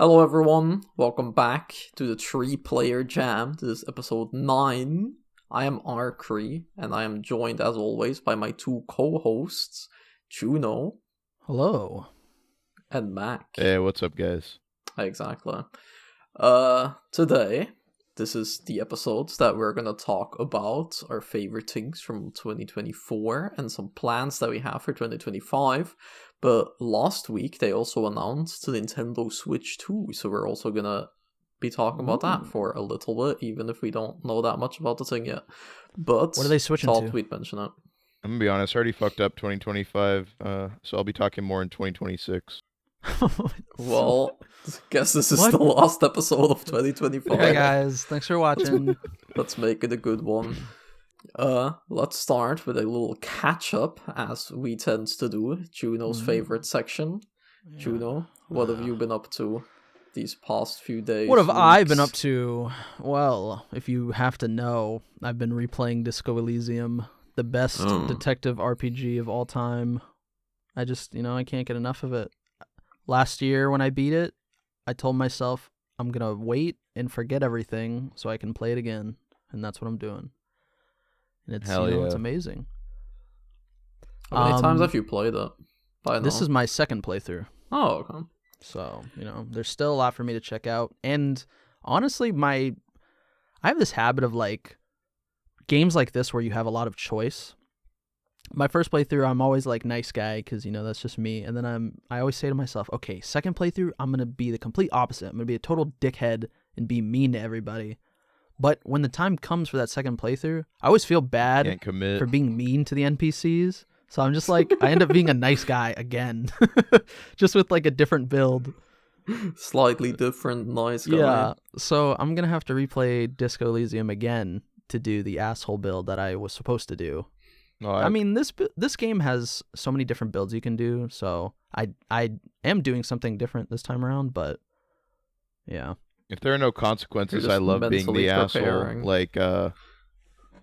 Hello everyone, welcome back to the 3-Player Jam. This is episode 9. I am Arkry, and I am joined as always by my two co-hosts, Juno. Hello. And Mac. Hey, what's up, guys? Exactly. Today, this is the episodes that we're gonna talk about our favorite things from 2024 and some plans that we have for 2025. But last week, they also announced the Nintendo Switch 2, so we're also gonna be talking about that for a little bit, even if we don't know that much about the thing yet. But what are they switching thought to? we'd mention it. I'm gonna be honest, I already fucked up 2025, so I'll be talking more in 2026. Well, guess this is What? the last episode of 2025. Hey guys, thanks for watching. Let's make it a good one. Let's start with a little catch-up, as we tend to do. Juno's favorite section. Juno, what have you been up to these past few days? What have I weeks? been up to? Well, if you have to know, I've been replaying Disco Elysium, the best detective RPG of all time. I just, I can't get enough of it. Last year when I beat it, I told myself I'm going to wait and forget everything so I can play it again, and that's what I'm doing. And it's, it's amazing. How many times have you played it? This is my second playthrough. Oh, okay. So, there's still a lot for me to check out. And honestly, I have this habit of games like this where you have a lot of choice. My first playthrough, I'm always nice guy because, that's just me. And then I always say to myself, okay, second playthrough, I'm going to be the complete opposite. I'm going to be a total dickhead and be mean to everybody. But when the time comes for that second playthrough, I always feel bad for being mean to the NPCs. So I'm just I end up being a nice guy again, just with a different build. Slightly different nice guy. Yeah, so I'm going to have to replay Disco Elysium again to do the asshole build that I was supposed to do. I mean, this game has so many different builds you can do, so I am doing something different this time around, but yeah. If there are no consequences, I love being the asshole.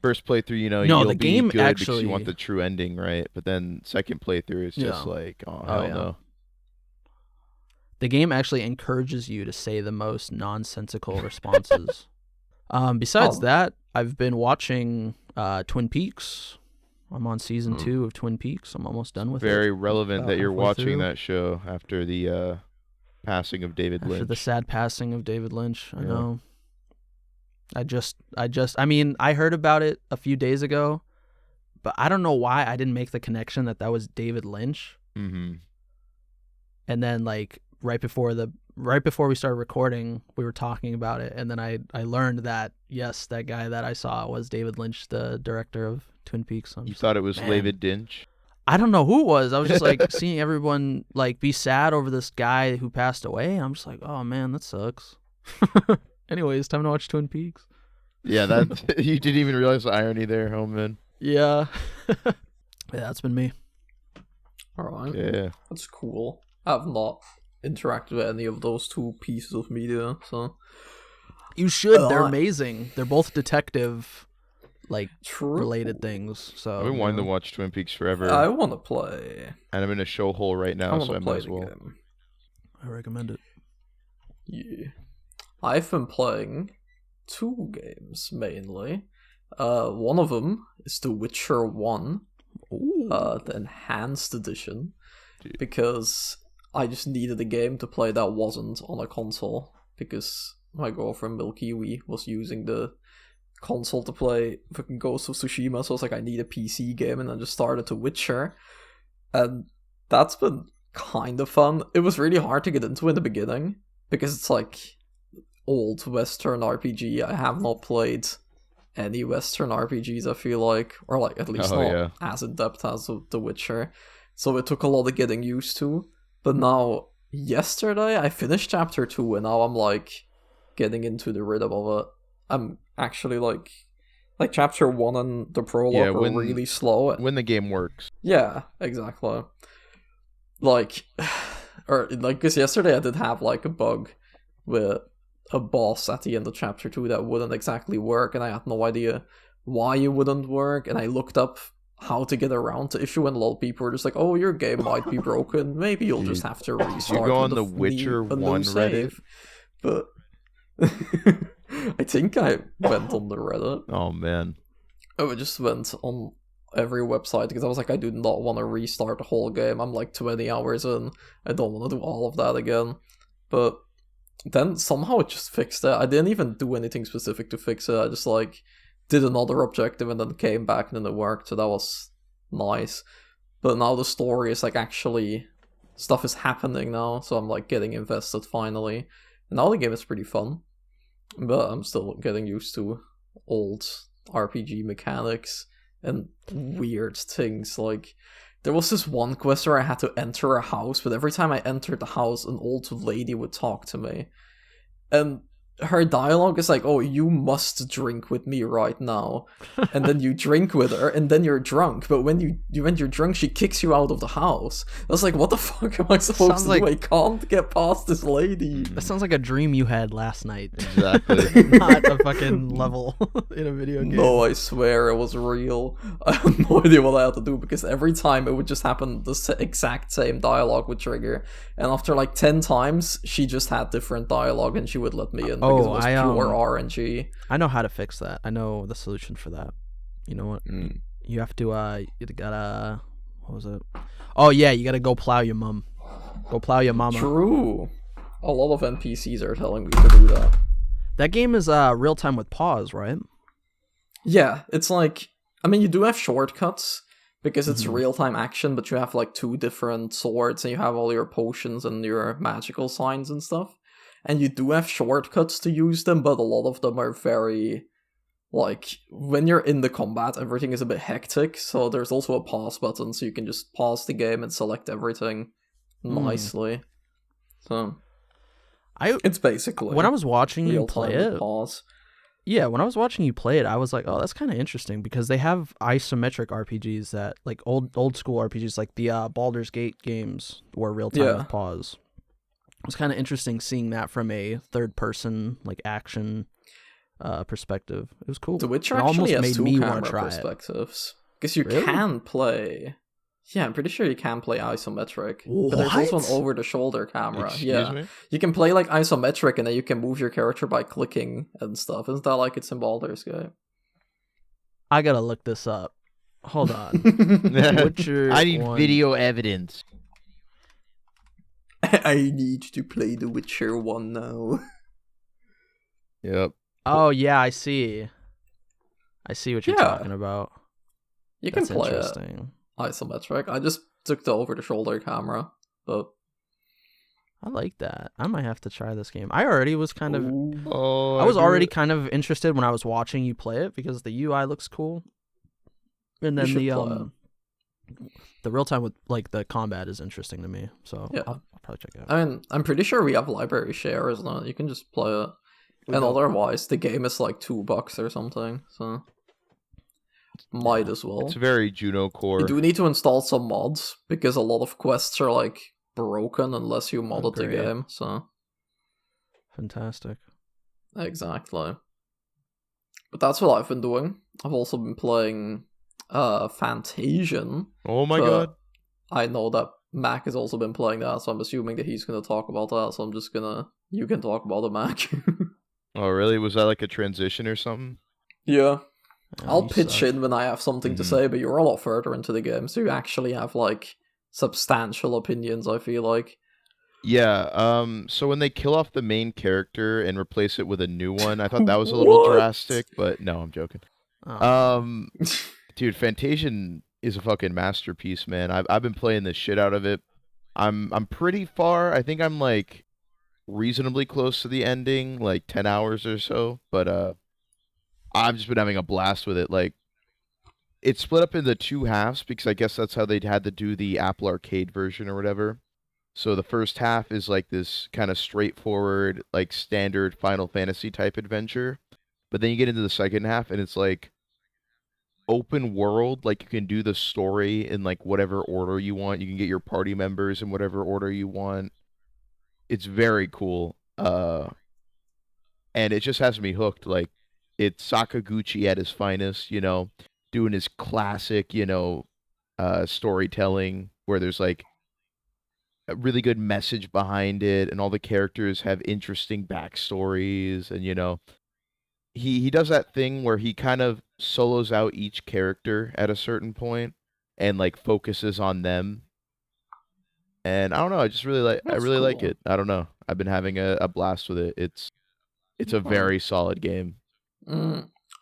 First playthrough, you'll the game be good actually, because you want the true ending, right? But then second playthrough is just no. The game actually encourages you to say the most nonsensical responses. Besides that, I've been watching Twin Peaks. I'm on season 2 of Twin Peaks. I'm almost done with it. Very relevant that you're watching that show after the passing of David Lynch. After the sad passing of David Lynch, I know. I mean, I heard about it a few days ago, but I don't know why I didn't make the connection that was David Lynch. Mm-hmm. And then right before we started recording, we were talking about it, and then I learned that yes, that guy that I saw was David Lynch, the director of Twin Peaks. You thought it was David Lynch? I don't know who it was. I was just seeing everyone be sad over this guy who passed away. And I'm just oh man, that sucks. Anyways, time to watch Twin Peaks. Yeah, that you didn't even realize the irony there, homie. Yeah. Yeah, that's been me. All right. Yeah. That's cool. I've not interacted with any of those two pieces of media, so you should. They're amazing. They're both detective related things. So I've been wanting to watch Twin Peaks forever. I want to play, and I'm in a show hole right now, so I might as well. Game. I recommend it. Yeah, I've been playing 2 games mainly. One of them is The Witcher 1, the enhanced edition, because I just needed a game to play that wasn't on a console, because my girlfriend Milky Wee was using the console to play fucking Ghost of Tsushima, so I was I need a PC game, and I just started The Witcher, and that's been kind of fun. It was really hard to get into in the beginning, because it's old Western RPG. I have not played any Western RPGs, I feel or at least not as in-depth as The Witcher, so it took a lot of getting used to. But now, yesterday, I finished chapter 2, and now I'm getting into the rhythm of it. I'm actually chapter 1 and the prologue are really slow. When the game works. Yeah, exactly. Because yesterday I did have a bug with a boss at the end of chapter 2 that wouldn't exactly work, and I had no idea why it wouldn't work, and I looked up how to get around the issue, and a lot of people are just like, "Oh, your game might be broken. Maybe you'll just have to restart." You go on the Witcher 1 Reddit, but I think I went on the Reddit. Oh man, I just went on every website because I was like, I do not want to restart the whole game. I'm like 20 hours in. I don't want to do all of that again. But then somehow it just fixed it. I didn't even do anything specific to fix it. I just like did another objective and then came back and then it worked. So that was nice. But now the story is like actually stuff is happening now. So I'm like getting invested finally. And now the game is pretty fun. But I'm still getting used to old RPG mechanics and weird things. Like, there was this one quest where I had to enter a house, but every time I entered the house, an old lady would talk to me. And her dialogue is like, "Oh, you must drink with me right now." And then you drink with her, and then you're drunk. But when you're drunk, she kicks you out of the house. I was like, what the fuck am I supposed to do? I can't get past this lady. That sounds like a dream you had last night. Exactly. Not a fucking level in a video game. No, I swear it was real. I have no idea what I had to do, because every time it would just happen, the exact same dialogue would trigger. And after like 10 times, she just had different dialogue and she would let me in. Because it was pure RNG. I know how to fix that. I know the solution for that. You know what? You have to, you gotta, what was it? Oh yeah, you gotta go plow your mom. Go plow your mama. True. A lot of NPCs are telling me to do that. That game is real time with pause, right? Yeah, it's like, I mean, you do have shortcuts, because it's real-time action, but you have like 2 different swords, and you have all your potions and your magical signs and stuff. And you do have shortcuts to use them, but a lot of them are very, like, when you're in the combat, everything is a bit hectic, so there's also a pause button, so you can just pause the game and select everything nicely. So, it's basically when I was watching you play it, pause. Yeah, when I was watching you play it, I was like, oh, that's kind of interesting, because they have isometric RPGs that, like, old school RPGs, like the Baldur's Gate games were real-time with pause. It was kind of interesting seeing that from a third-person, like, action perspective. It was cool. The Witcher it actually almost has made 2 me camera want to try perspectives. Because you Really? can play... Yeah, I'm pretty sure you can play isometric. What? But there's also an over-the-shoulder camera. Excuse me? You can play like isometric, and then you can move your character by clicking and stuff. Isn't that like it's in Baldur's Gate? I gotta look this up. Hold on. Witcher I need 1. video evidence. I need to play The Witcher 1 now. Yep. Oh, yeah, I see. I see what you're talking about. You can That's play it interesting. isometric. I just took the over-the-shoulder camera, but... I like that. I might have to try this game. I already was kind of... Oh, I was already kind of interested when I was watching you play it, because the UI looks cool. And then the real time with, like, the combat is interesting to me. So Yeah. I'll probably check it out. I mean, I'm pretty sure we have library share, isn't it? You can just play it. And otherwise, the game is like $2 or something, so... Might as well. It's very Juno core. You do need to install some mods, because a lot of quests are like broken unless you modded the Great. game, so... Fantastic. Exactly. But that's what I've been doing. I've also been playing Fantasian. Oh my but god. I know that Mac has also been playing that, so I'm assuming that he's going to talk about that, so I'm just gonna... You can talk about it, Mac. Oh really? Was that like a transition or something? Yeah. Yeah, I'll you pitch suck. in when I have something to say, but you're a lot further into the game, so you actually have, like, substantial opinions, I feel like. Yeah, so when they kill off the main character and replace it with a new one, I thought that was a little What? drastic, but no, I'm joking. Oh. Dude, Fantasian is a fucking masterpiece, man. I've been playing the shit out of it. I'm pretty far. I think I'm like reasonably close to the ending, like 10 hours or so, but I've just been having a blast with it. Like, it's split up into 2 halves because I guess that's how they had to do the Apple Arcade version or whatever. So the first half is like this kind of straightforward, like standard Final Fantasy type adventure. But then you get into the second half and it's like open world, like you can do the story in like whatever order you want. You can get your party members in whatever order you want. It's very cool. And it just has me hooked. Like, it's Sakaguchi at his finest, you know. doing his classic, storytelling where there's like a really good message behind it, and all the characters have interesting backstories, and he does that thing where he kind of solos out each character at a certain point and like focuses on them. And I don't know, I That's really like cool. it. I don't know. I've been having a blast with it. It's a Hmm. very solid game.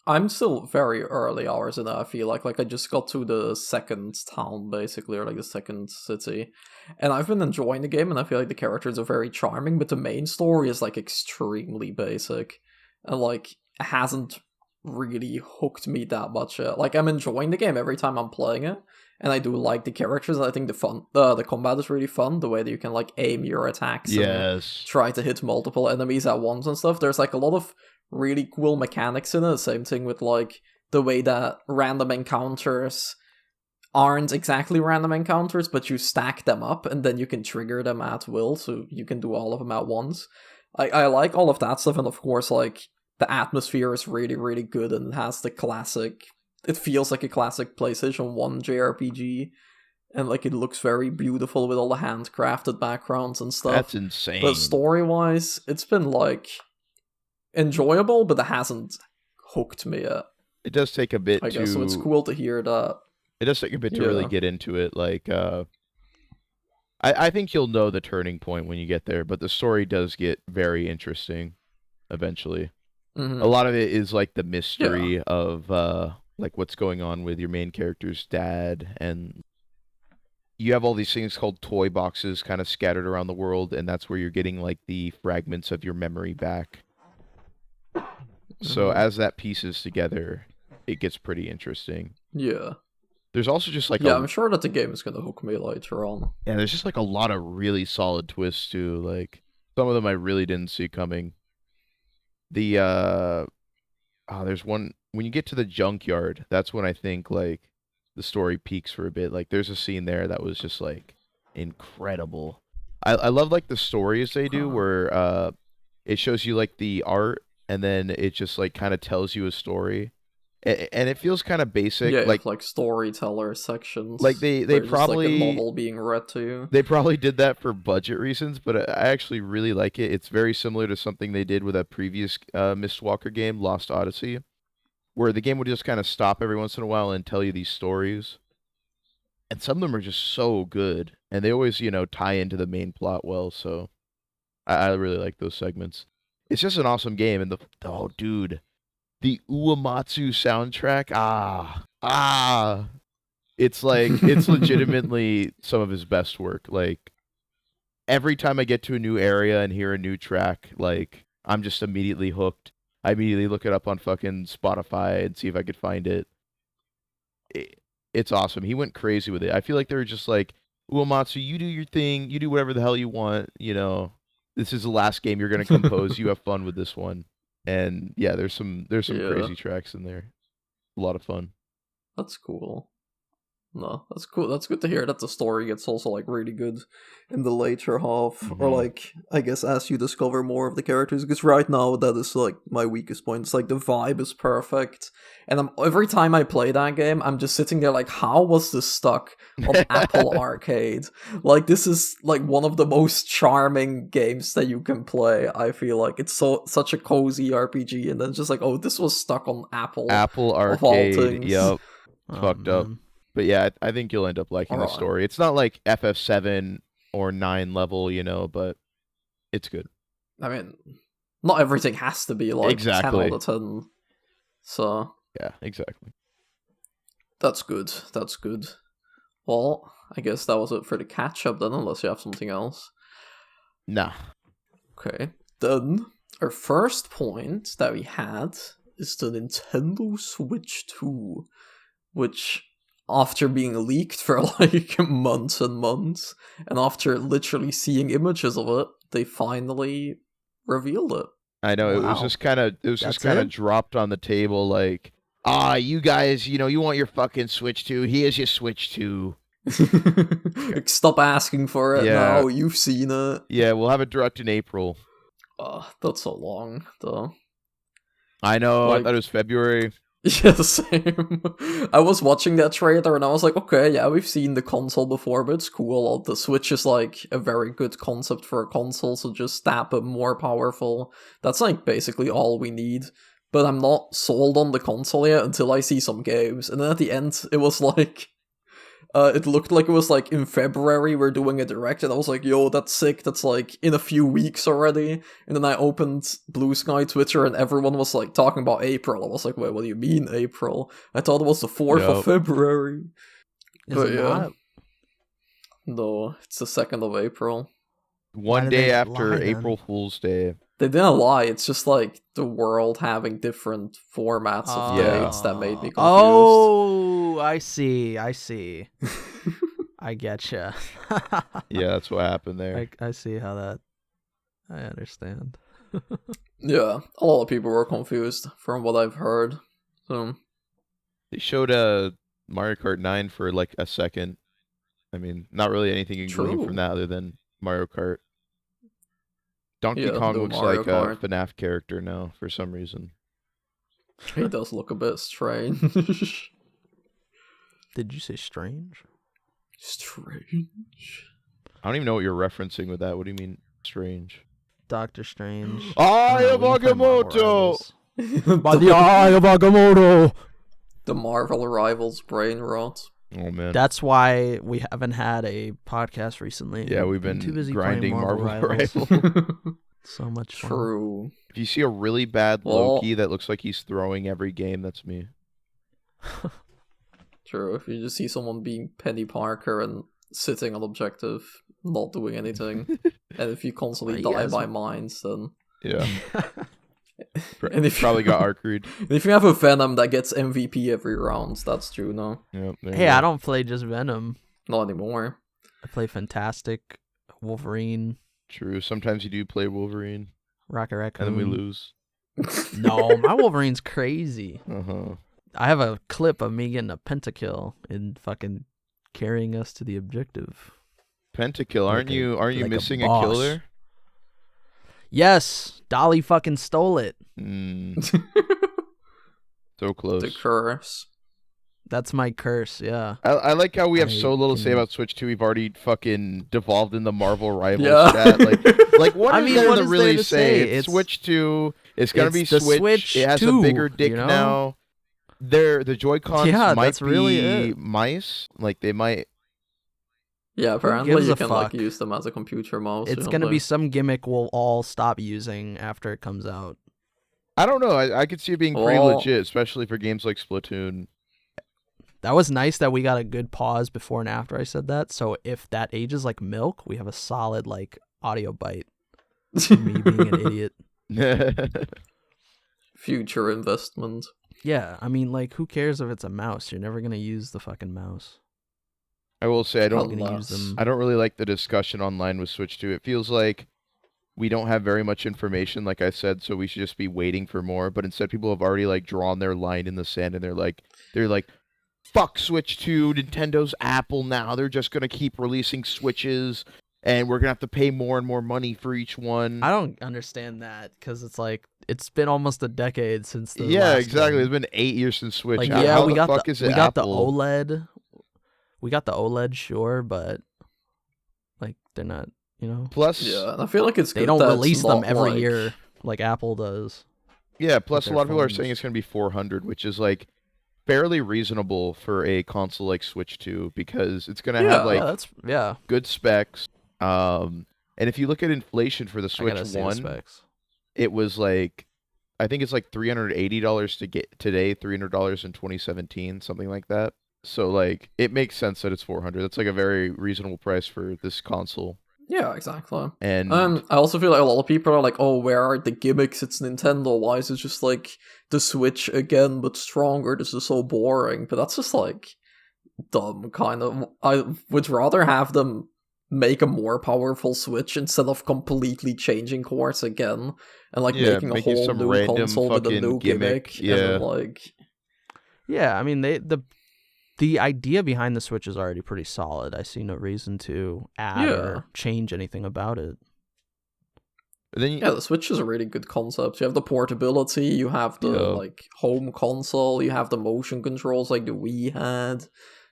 I'm still very early hours in it, I feel like I just got to the second town, basically, or like the second city. And I've been enjoying the game, and I feel like the characters are very charming, but the main story is like extremely basic. And like it hasn't really hooked me that much yet. Like I'm enjoying the game every time I'm playing it. And I do like the characters, and I think the combat is really fun, the way that you can like aim your attacks and Yes. try to hit multiple enemies at once and stuff. There's like a lot of really cool mechanics in it. Same thing with like the way that random encounters aren't exactly random encounters, but you stack them up and then you can trigger them at will, so you can do all of them at once. I like all of that stuff, and of course, like the atmosphere is really, really good and has the classic. It feels like a classic PlayStation 1 JRPG, and like it looks very beautiful with all the handcrafted backgrounds and stuff. That's But insane. story wise, it's been like enjoyable, but it hasn't hooked me yet, It does take a bit I guess. So it's to cool to hear that. it does take a bit to really Yeah. get into it. Like I think you'll know the turning point when you get there, but the story does get very interesting eventually. Mm-hmm. A lot of it is like the Yeah. mystery of like what's going on with your main character's dad, and you have all these things called toy boxes kind of scattered around the world, and that's where you're getting like the fragments of your memory back. So Mm-hmm. as that pieces together, it gets pretty interesting. Yeah. There's also just like Yeah, I'm sure that the game is gonna hook me later on. there's just like a lot of really solid twists too. Like some of them I really didn't see coming. The there's one when you get to the junkyard, that's when I think like the story peaks for a bit. Like there's a scene there that was just like incredible. I love like the stories they do Huh. where it shows you like the art, and then it just like kind of tells you a story. And it feels kind of basic. Yeah, you have like storyteller sections Like they where it's just like a probably novel being read to you. they probably did that for budget reasons, but I actually really like it. It's very similar to something they did with a previous Mistwalker game, Lost Odyssey, where the game would just kind of stop every once in a while and tell you these stories. And some of them are just so good, and they always, tie into the main plot well. So I really like those segments. It's just an awesome game, and oh, dude, the Uematsu soundtrack, it's like it's legitimately some of his best work. Like every time I get to a new area and hear a new track, like I'm just immediately hooked. I immediately look it up on fucking Spotify and see if I could find it. It's awesome. He went crazy with it. I feel like they were just like, Uematsu, you do your thing, you do whatever the hell you want, This is the last game you're gonna compose. You have fun with this one. And yeah, there's some Yeah, crazy tracks in there. A lot of fun. that's cool. No, that's cool. That's good to hear that the story gets also like really good in the later half, or Mhm. like I guess as you discover more of the characters. Because right now that is like my weakest point. It's like the vibe is perfect, and every time I play that game, I'm just sitting there like, how was this stuck on Apple Arcade? Like this is like one of the most charming games that you can play. I feel like it's such a cozy RPG, and then just like, oh, this was stuck on Apple Apple of all Arcade, things. yep, Oh, fucked up. man. But yeah, I think you'll end up liking the Alright. story. It's not like FF7 or 9 level, but it's good. I mean, not everything has to be like 10 Exactly. out of 10. So, Yeah, exactly. that's good. That's good. Well, I guess that was it for the catch up then, unless you have something else. Nah. Okay. Then, our first point that we had is the Nintendo Switch 2, which, after being leaked for like months and months, and after literally seeing images of it, they finally revealed it. I know it was Wow. just kind of That's kind of it? dropped on the table like, you guys, you want your fucking Switch 2. Here's your Switch 2. Like, stop asking for it Yeah. now, you've seen it. Yeah, we'll have it direct in April. That's so long, though. I know. I Like- thought it was February. Yeah, same. I was watching that trailer and I was like, okay, yeah, we've seen the console before, but it's cool. The Switch is like a very good concept for a console, so just tap it more powerful. That's like basically all we need. But I'm not sold on the console yet until I see some games. And then at the end, it was like, it looked like it was like in February we're doing a direct, and I was like, yo, that's sick, that's like in a few weeks already. And then I opened Blue Sky Twitter and everyone was like talking about April. I was like, wait, what do you mean April? I thought it was the 4th of February. Is it not? No, it's the 2nd of April. One day after April Fool's Day. They didn't lie, it's just like the world having different formats of dates that made me confused. Oh, I see. I getcha. Yeah, that's what happened there. I see how that... I understand. Yeah, a lot of people were confused from what I've heard. So They showed Mario Kart 9 for like a second. I mean, not really anything you can glean from that other than Mario Kart. Donkey Kong looks Mario like Kart. a FNAF character now for some reason. He does look a bit strange. Did you say strange? Strange. I don't even know what you're referencing with that. What do you mean strange? Doctor Strange. I am Agamotto! By the eye of Agamotto! The Marvel Rivals Brainrot. Oh, man. That's why we haven't had a podcast recently. Yeah, we've been too busy grinding playing Marvel Rivals. So much fun. True. If you see a really bad Loki that looks like he's throwing every game, that's me. True. If you just see someone being Penny Parker and sitting on objective, not doing anything, and if you constantly die by mines, then... Yeah. And if probably got Arkry. If you have a Venom that gets MVP every round, that's true, no? Yep, hey, I don't play just Venom. Not anymore. I play Fantastic, Wolverine. True. Sometimes you do play Wolverine. Rocket Raccoon. And then we lose. No, my Wolverine's crazy. Uh-huh. I have a clip of me getting a pentakill and fucking carrying us to the objective. Pentakill, aren't you like missing a a killer? Yes, Dolly fucking stole it. So close. The curse. That's my curse, yeah. I like how we have so little to say about Switch 2. We've already fucking devolved in the Marvel Rivals chat. Like what is there to really say? It's Switch 2. It's gonna be Switch. It has 2, a bigger dick now. The Joy-Cons might be really mice. Like they might. Yeah, apparently you can like use them as a computer mouse. It's gonna be some gimmick we'll all stop using after it comes out. I don't know. I could see it being pretty legit, especially for games like Splatoon. That was nice that we got a good pause before and after I said that. So if that ages like milk, we have a solid like audio bite. Me being an idiot. Future investment. Yeah, I mean, like, who cares if it's a mouse? You're never gonna use the fucking mouse. I will say I don't really like the discussion online with Switch 2. It feels like we don't have very much information, like I said, so we should just be waiting for more. But instead, people have already like drawn their line in the sand, and they're like, "Fuck Switch 2, Nintendo's Apple now. They're just gonna keep releasing Switches, and we're gonna have to pay more and more money for each one." I don't understand that because it's like it's been almost a decade since the exactly. It's been 8 years since Switch. Like, How we the got fuck the is it we got Apple? the OLED. We got the OLED, sure, but like they're not, you know. Plus, yeah, I feel like they don't release them every year like Apple does. Yeah, plus a lot of people are saying it's going to be $400, which is like fairly reasonable for a console like Switch 2 because it's going to have like good specs. And if you look at inflation for the Switch 1, it was like I think it's like $380 to get today, $300 in 2017, something like that. So, like, it makes sense that it's $400. That's, like, a very reasonable price for this console. Yeah, exactly. And I also feel like a lot of people are like, oh, where are the gimmicks? It's Nintendo. Why is it just, like, the Switch again, but stronger? This is so boring. But that's just, like, dumb, kind of. I would rather have them make a more powerful Switch instead of completely changing course again. And, like, making a whole new console with a new gimmick. Yeah. And then, like... Yeah, I mean, the idea behind the Switch is already pretty solid. I see no reason to add or change anything about it. But then Yeah, the Switch is a really good concept. You have the portability, you have the like home console, you have the motion controls like the Wii had.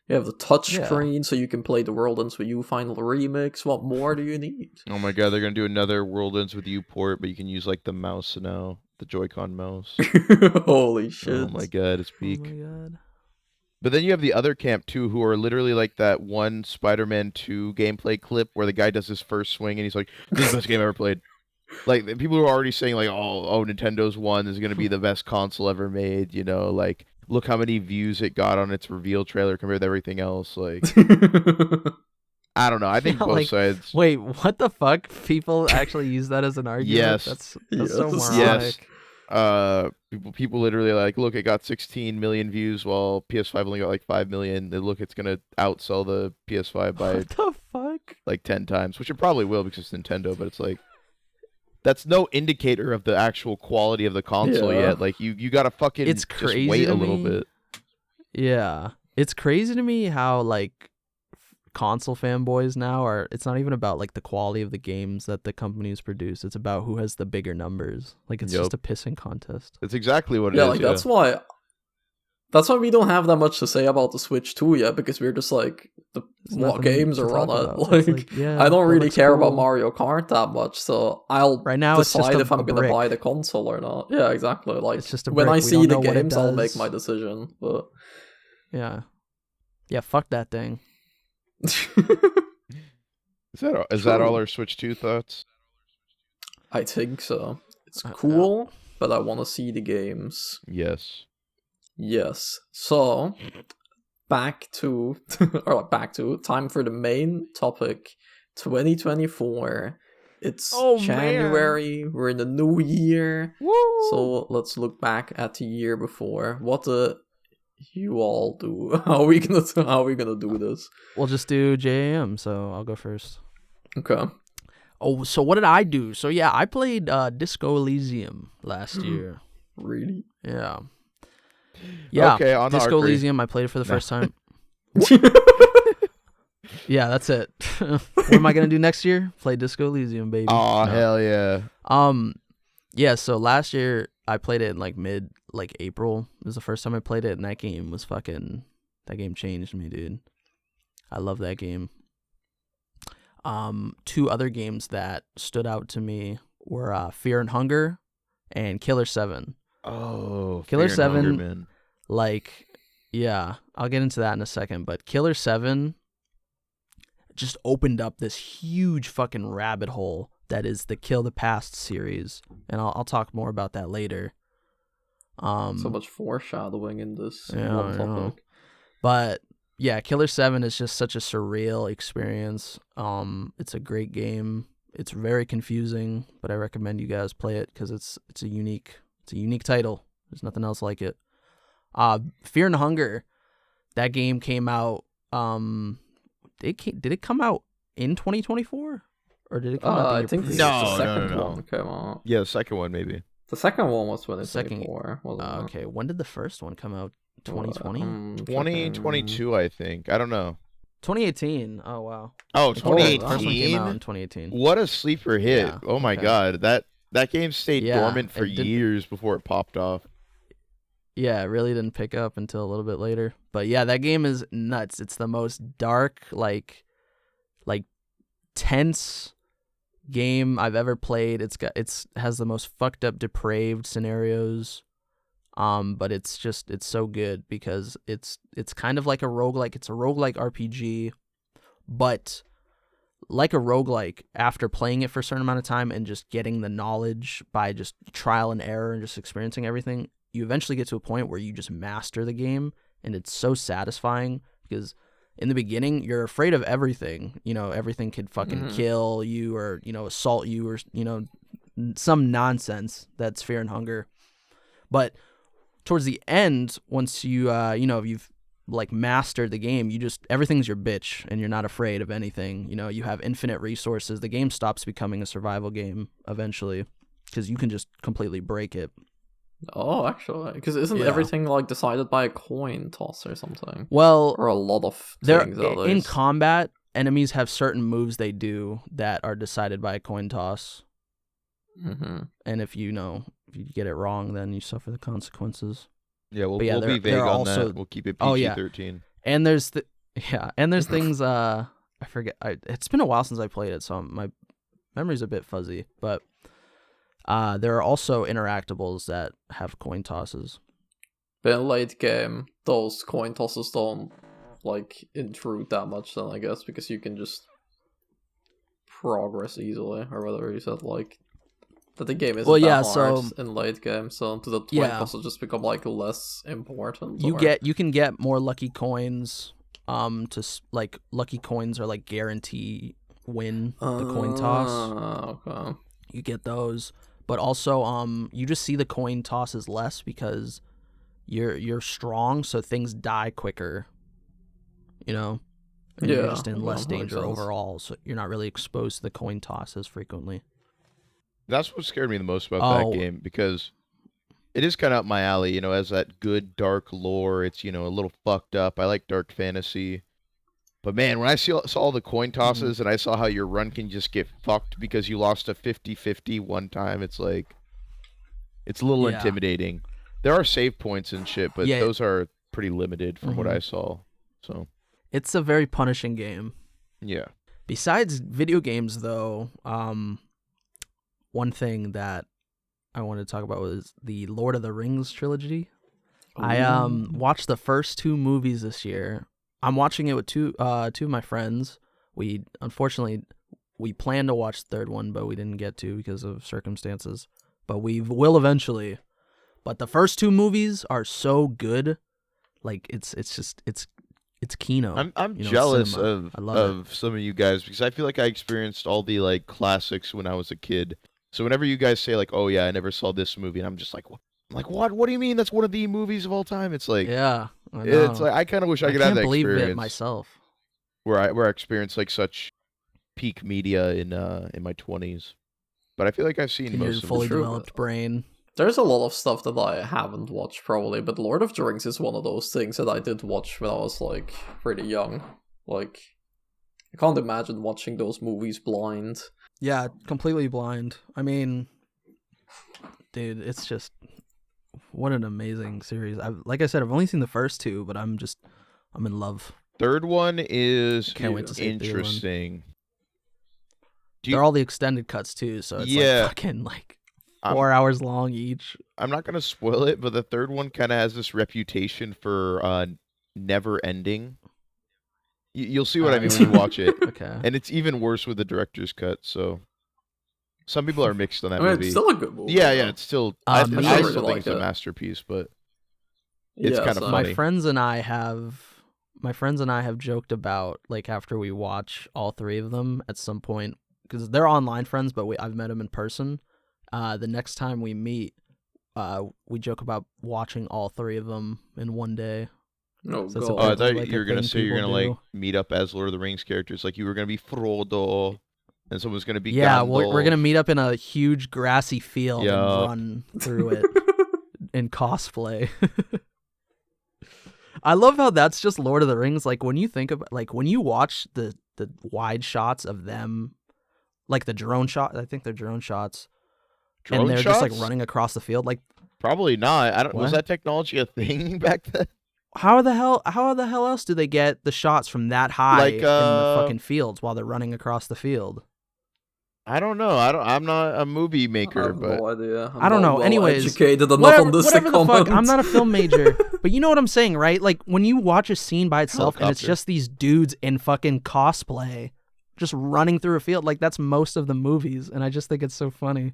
You have the touchscreen, so you can play the World Ends With You Final Remix. What more do you need? Oh my god, they're gonna do another World Ends With You port, but you can use like the mouse now, the Joy-Con mouse. Holy shit! Oh my god, it's peak. Oh my god. But then you have the other camp too, who are literally like that one Spider-Man 2 gameplay clip where the guy does his first swing and he's like, "This is the best game I ever played." Like people who are already saying like, "Oh, Nintendo's one is gonna be the best console ever made." You know, like look how many views it got on its reveal trailer compared to everything else. Like, I don't know. I think both sides. Wait, what the fuck? People actually use that as an argument? Yes. That's Yes. so moronic. Yes. People literally like, look, it got 16 million views while PS5 only got like 5 million. They look, it's gonna outsell the PS5 by What the fuck? like 10 times, which it probably will because it's Nintendo. But it's like, that's no indicator of the actual quality of the console yet. Like you gotta fucking It's crazy just wait to a little me. bit. Yeah. It's crazy to me how like console fanboys now are, it's not even about like the quality of the games that the companies produce. It's about who has the bigger numbers. Like it's just a pissing contest. That's exactly what it Yeah, is. like that's why we don't have that much to say about the Switch 2 yet, because we're just like There's what nothing games to are on talk it. about. Like, It's yeah, I don't that really looks care about cool. Mario Kart that much, so I'll Right now it's just decide a- if I'm a gonna brick. buy the console or not. Yeah, exactly. Like It's just a when brick. I We see don't the know what it games, I'll make does. my decision. But Yeah. Yeah, fuck that thing. Is that all our Switch 2 thoughts? I think so. It's cool, but I want to see the games. Yes. Yes. So back to time for the main topic. 2024. It's Oh, January. We're in the new year. Woo! So let's look back at the year before. What did you all do? How are we gonna do this? We'll just do JAM, so I'll go first. Okay. Oh, so what did I do? So yeah, I played Disco Elysium last year. Really? Yeah. Yeah. Okay, on Disco Arkry. Elysium, I played it for the first time. Yeah, that's it. What am I gonna do next year? Play Disco Elysium, baby. Oh, No. hell yeah. Yeah, so last year I played it in like April. It was the first time I played it, and that game changed me, dude. I love that game. Two other games that stood out to me were Fear and Hunger and Killer 7. Oh, Killer Fear and Hunger, 7, man. like, yeah, I'll get into that in a second, but Killer 7 just opened up this huge fucking rabbit hole that is the Kill the Past series, and I'll talk more about that later. So much foreshadowing in this Yeah, one I know. topic. But yeah, Killer 7 is just such a surreal experience. It's a great game. It's very confusing, but I recommend you guys play it because it's a unique title. There's nothing else like it. Fear and Hunger, that game came out. Did it come out in 2024 or did it come out the I year think previous? the No, second no. one came out. Yeah, the second one, maybe. The second one was Second- 2024. wasn't it? Okay, when did the first one come out? 2020? 2022, I think. I don't know. 2018. Oh wow. Oh, The first one came out 2018? in 2018. What a sleeper hit. Yeah, Oh my okay. god. That game stayed Yeah, dormant for it didn't- years before it popped off. Yeah, it really didn't pick up until a little bit later. But yeah, that game is nuts. It's the most dark, like tense game I've ever played. It's has the most fucked up, depraved scenarios. But it's so good because it's kind of like a roguelike. It's a roguelike RPG, but like a roguelike, after playing it for a certain amount of time and just getting the knowledge by just trial and error and just experiencing everything, you eventually get to a point where you just master the game, and it's so satisfying because in the beginning you're afraid of everything. Everything could fucking kill you or assault you or some nonsense. That's Fear and Hunger. But towards the end, once you you've like mastered the game, everything's your bitch and you're not afraid of anything. You have infinite resources. The game stops becoming a survival game eventually because you can just completely break it. Oh, actually, because isn't Yeah. everything like decided by a coin toss or something? Well, Or a lot of there things at in least. combat, enemies have certain moves they do that are decided by a coin toss. Mm-hmm. And if you get it wrong, then you suffer the consequences. Yeah, we'll But be vague there are on also, that. We'll keep it Oh, PG yeah. 13. And there's things I forget. It's been a while since I played it, so my memory's a bit fuzzy. But there are also interactables that have coin tosses. But in late game, those coin tosses don't like intrude that much. Then I guess because you can just progress easily, or whatever you said, like that the game isn't that hard in late game. So do the coin tosses just become like less important? You can get more lucky coins. Like lucky coins are like guarantee win the coin toss. Okay. You get those, but also you just see the coin tosses less because you're strong, so things die quicker. You know, and you're just in less danger overall, so you're not really exposed to the coin toss as frequently. That's what scared me the most about that game, because it is kind of up my alley, you know, as that good dark lore. It's, you know, a little fucked up. I like dark fantasy. But man, when I saw all the coin tosses and I saw how your run can just get fucked because you lost a 50-50 one time, it's like, it's a little intimidating. There are save points and shit, but those are pretty limited from what I saw. So it's a very punishing game. Yeah. Besides video games, though, one thing that I wanted to talk about was the Lord of the Rings trilogy. Ooh. I watched the first 2 movies this year. I'm watching it with two of my friends. Unfortunately we planned to watch the third one, but we didn't get to because of circumstances. But we will eventually. But the first 2 movies are so good, like it's Kino. I'm jealous of some of you guys, because I feel like I experienced all the like classics when I was a kid. So whenever you guys say like, "Oh yeah, I never saw this movie," and I'm just like, "What? What do you mean? That's one of the movies of all time?" It's like, yeah, it's like I kind of wish I could have that experience. I can't believe it myself. Where I experienced like such peak media in my 20s, but I feel like I've seen most of your fully developed brain. There's a lot of stuff that I haven't watched probably, but Lord of the Rings is one of those things that I did watch when I was like pretty young. Like, I can't imagine watching those movies blind. Yeah, completely blind. I mean, dude, it's just what an amazing series. Like I said, I've only seen the first 2, but I'm in love. Third one is interesting. They're all the extended cuts too, so it's like fucking like 4 hours long each. I'm not gonna spoil it, but the third one kind of has this reputation for never ending. You'll see what I mean when you watch it. Okay. And it's even worse with the director's cut. So some people are mixed on that movie. It's still a good movie. Yeah, it's still. I still really think it's a masterpiece, but it's kind of funny. My friends and I have joked about, like, after we watch all 3 of them at some point, because they're online friends, but I've met them in person. The next time we meet, we joke about watching all 3 of them in one day. No, so I thought you were gonna say you're gonna like meet up as Lord of the Rings characters, like you were gonna be Frodo, and someone's gonna be Gandalf. We're gonna meet up in a huge grassy field and run through it in cosplay. I love how that's just Lord of the Rings. Like when you think about, like when you watch the wide shots of them, like the drone shot. I think they're drone shots. And they're just like running across the field. Like probably not. I don't. Was that technology a thing back then? How the hell else do they get the shots from that high in the fucking fields while they're running across the field? I don't know. I'm not a movie maker, I have but no idea. I don't know. Anyways, educated enough on this whatever the fuck. I'm not a film major, but you know what I'm saying, right? Like when you watch a scene by itself and it's just these dudes in fucking cosplay just running through a field, like that's most of the movies, and I just think it's so funny.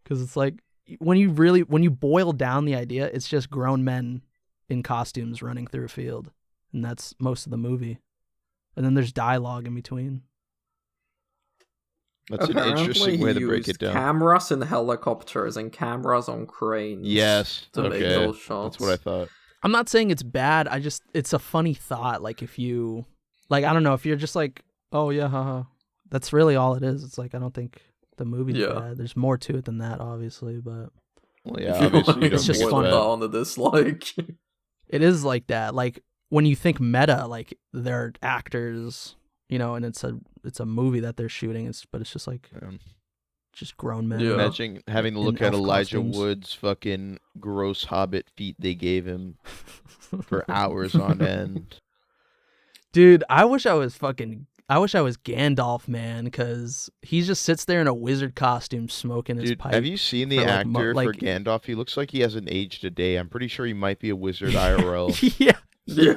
Because it's like when you boil down the idea, it's just grown men in costumes running through a field, and that's most of the movie. And then there's dialogue in between. That's an interesting way to break it down. Cameras in helicopters and cameras on cranes. Yes, to make those shots. That's what I thought. I'm not saying it's bad. It's a funny thought. Like if you, like I don't know, if you're just like, oh yeah, haha, that's really all it is. It's like I don't think the movie's bad. There's more to it than that, obviously, but well, yeah, obviously it's just fun. Down to this, like it is like that. Like when you think meta, like they're actors, you know, and it's a movie that they're shooting. But it's just like Just grown men. Yeah. Imagine having to look in at elf Elijah costumes. Wood's fucking gross hobbit feet they gave him for hours on end. Dude, I wish I was Gandalf, man, because he just sits there in a wizard costume smoking his Dude, pipe. have you seen the for, like, actor for like- Gandalf? He looks like he hasn't aged a day. I'm pretty sure he might be a wizard IRL. Yeah. Yeah.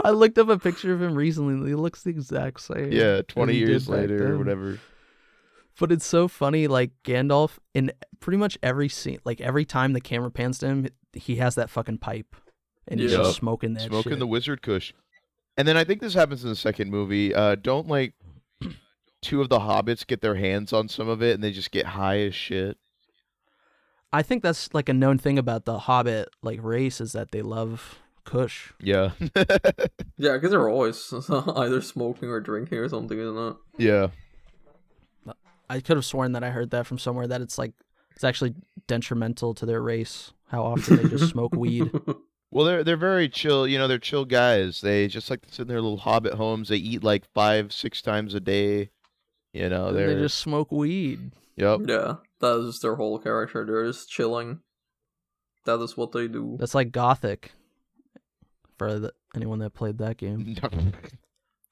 I looked up a picture of him recently. He looks the exact same. Yeah, 20 he did years back later or then. whatever. But it's so funny, like Gandalf in pretty much every scene, like every time the camera pans to him, he has that fucking pipe, and he's Yeah. just smoking that Smoking shit. the wizard kush. And then I think this happens in the second movie. Don't like two of the hobbits get their hands on some of it and they just get high as shit. I think that's like a known thing about the Hobbit like race is that they love Kush. Yeah. Yeah, because they're always either smoking or drinking or something, isn't it? Yeah. I could have sworn that I heard that from somewhere that it's actually detrimental to their race how often they just smoke weed. Well, they're very chill. You know, they're chill guys. They just like to sit in their little hobbit homes. They eat like 5-6 times a day. You know, And they're they just smoke weed. Yep. Yeah, that is their whole character. They're just chilling. That is what they do. That's like Gothic. For anyone that played that game, you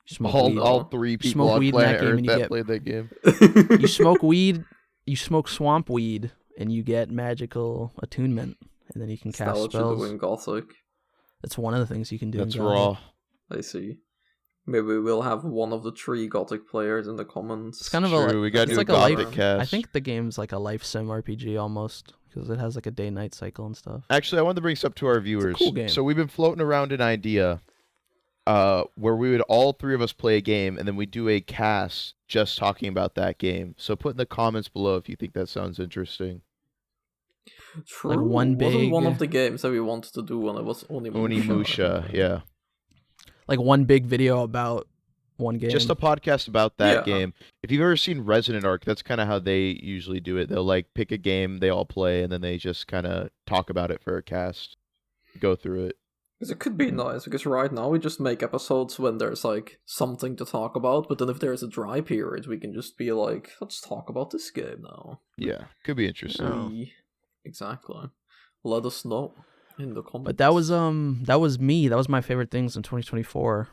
smoke weed. all three people Smoke on weed in that planet game Earth and you that get- played that game. You smoke weed. You smoke swamp weed, and you get magical attunement, and then you can Is that cast what you spells. do in Gothic? That's one of the things you can do. That's in Gothic. raw. I see. Maybe we'll have one of the 3 Gothic players in the comments. It's kind of True, a. we gotta it's do like a a Gothic life. cast. I think the game's like a life sim RPG almost because it has like a day-night cycle and stuff. Actually, I wanted to bring this up to our viewers. cool game. So we've been floating around an idea where we would all 3 of us play a game and then we do a cast just talking about that game. So put in the comments below if you think that sounds interesting. True. Like one Wasn't one big- of the games that we wanted to do when it was Onimusha. Onimusha, yeah. Like one big video about one game. Just a podcast about that Yeah. game. If you've ever seen Resident Arc, that's kind of how they usually do it. They'll like pick a game they all play and then they just kind of talk about it for a cast. Go through it. Because it could be nice, because right now we just make episodes when there's like something to talk about, but then if there's a dry period, we can just be like, let's talk about this game now. Yeah, could be interesting. Oh. Exactly. Let us know in the comments. But that was me. That was my favorite things in 2024.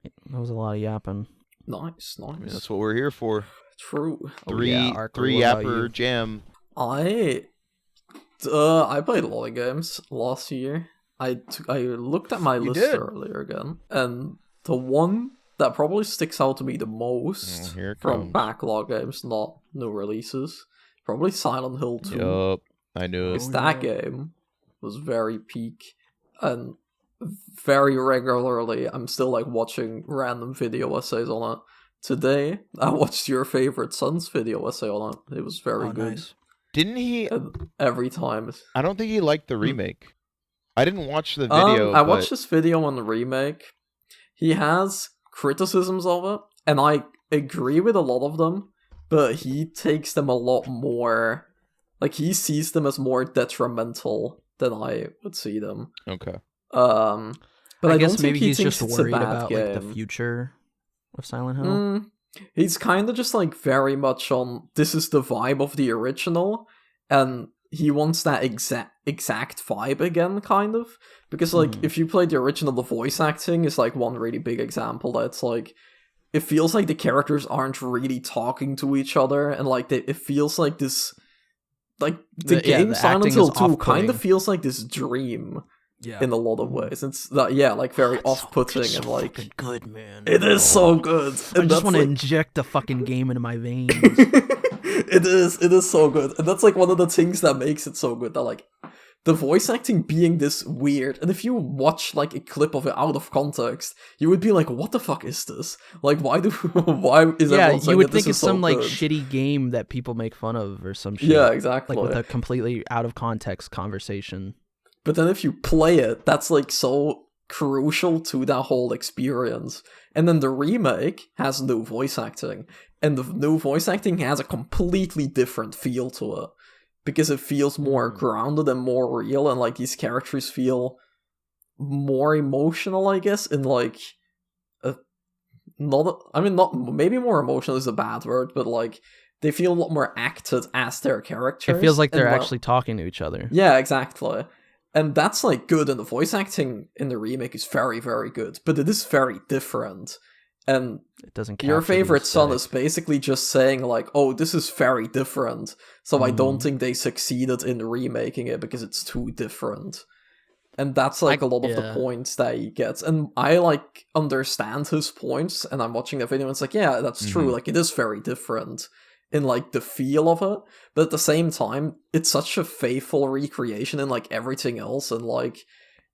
That was a lot of yapping. nice. I mean, that's what we're here for. True. Three Arkry, three what about yapper you? jam. I played a lot of games last year. I looked at my You list did? earlier again, and the one that probably sticks out to me the most Oh, here it from comes. backlog games, not new releases, probably Silent Hill 2. Yup, I knew it. Because that game was very peak, and very regularly I'm still like watching random video essays on it. Today I watched your favorite son's video essay on it. It was very Oh, good. nice. Didn't he? And every time. I don't think he liked the remake. I didn't watch the video. I but watched this video on the remake. He has criticisms of it, and I agree with a lot of them, but he takes them a lot more. Like, he sees them as more detrimental than I would see them. Okay. But I guess don't think maybe he he's thinks just it's a worried bad about game. like the future of Silent Hill. He's kind of just like very much on this is the vibe of the original, and he wants that exact vibe again, kind of. Because like if you play the original, the voice acting is like one really big example that's like it feels like the characters aren't really talking to each other, and like it feels like this like the game the Silent acting Hill is 2 kind off-putting. of feels like this dream Yeah. in a lot of ways. It's that like very off-putting and like fucking good, man. it is so good. I And just that's, want to like, inject the fucking game into my veins. it is so good, and that's like one of the things that makes it so good, that like the voice acting being this weird, and if you watch like a clip of it out of context, you would be like, what the fuck is this? Like, why is Yeah, everyone you saying would that think this it's is so some like good? shitty game that people make fun of or some shit. Yeah, exactly. Like with a completely out of context conversation. But then if you play it, that's like so crucial to that whole experience. And then the remake has new voice acting, and the new voice acting has a completely different feel to it, because it feels more grounded and more real, and like these characters feel more emotional, I guess, in like not maybe more emotional is a bad word, but like they feel a lot more acted as their characters. It feels like they're and actually talking to each other. Yeah, exactly. And that's like good, and the voice acting in the remake is very, very good, but it is very different. And It doesn't your capture the favorite son aesthetic. is basically just saying like, oh, this is very different, so I don't think they succeeded in remaking it because it's too different. And that's like a lot of the points that he gets. And I like understand his points, and I'm watching the video and it's like, yeah, that's true, like it is very different in like the feel of it, but at the same time it's such a faithful recreation in like everything else, and like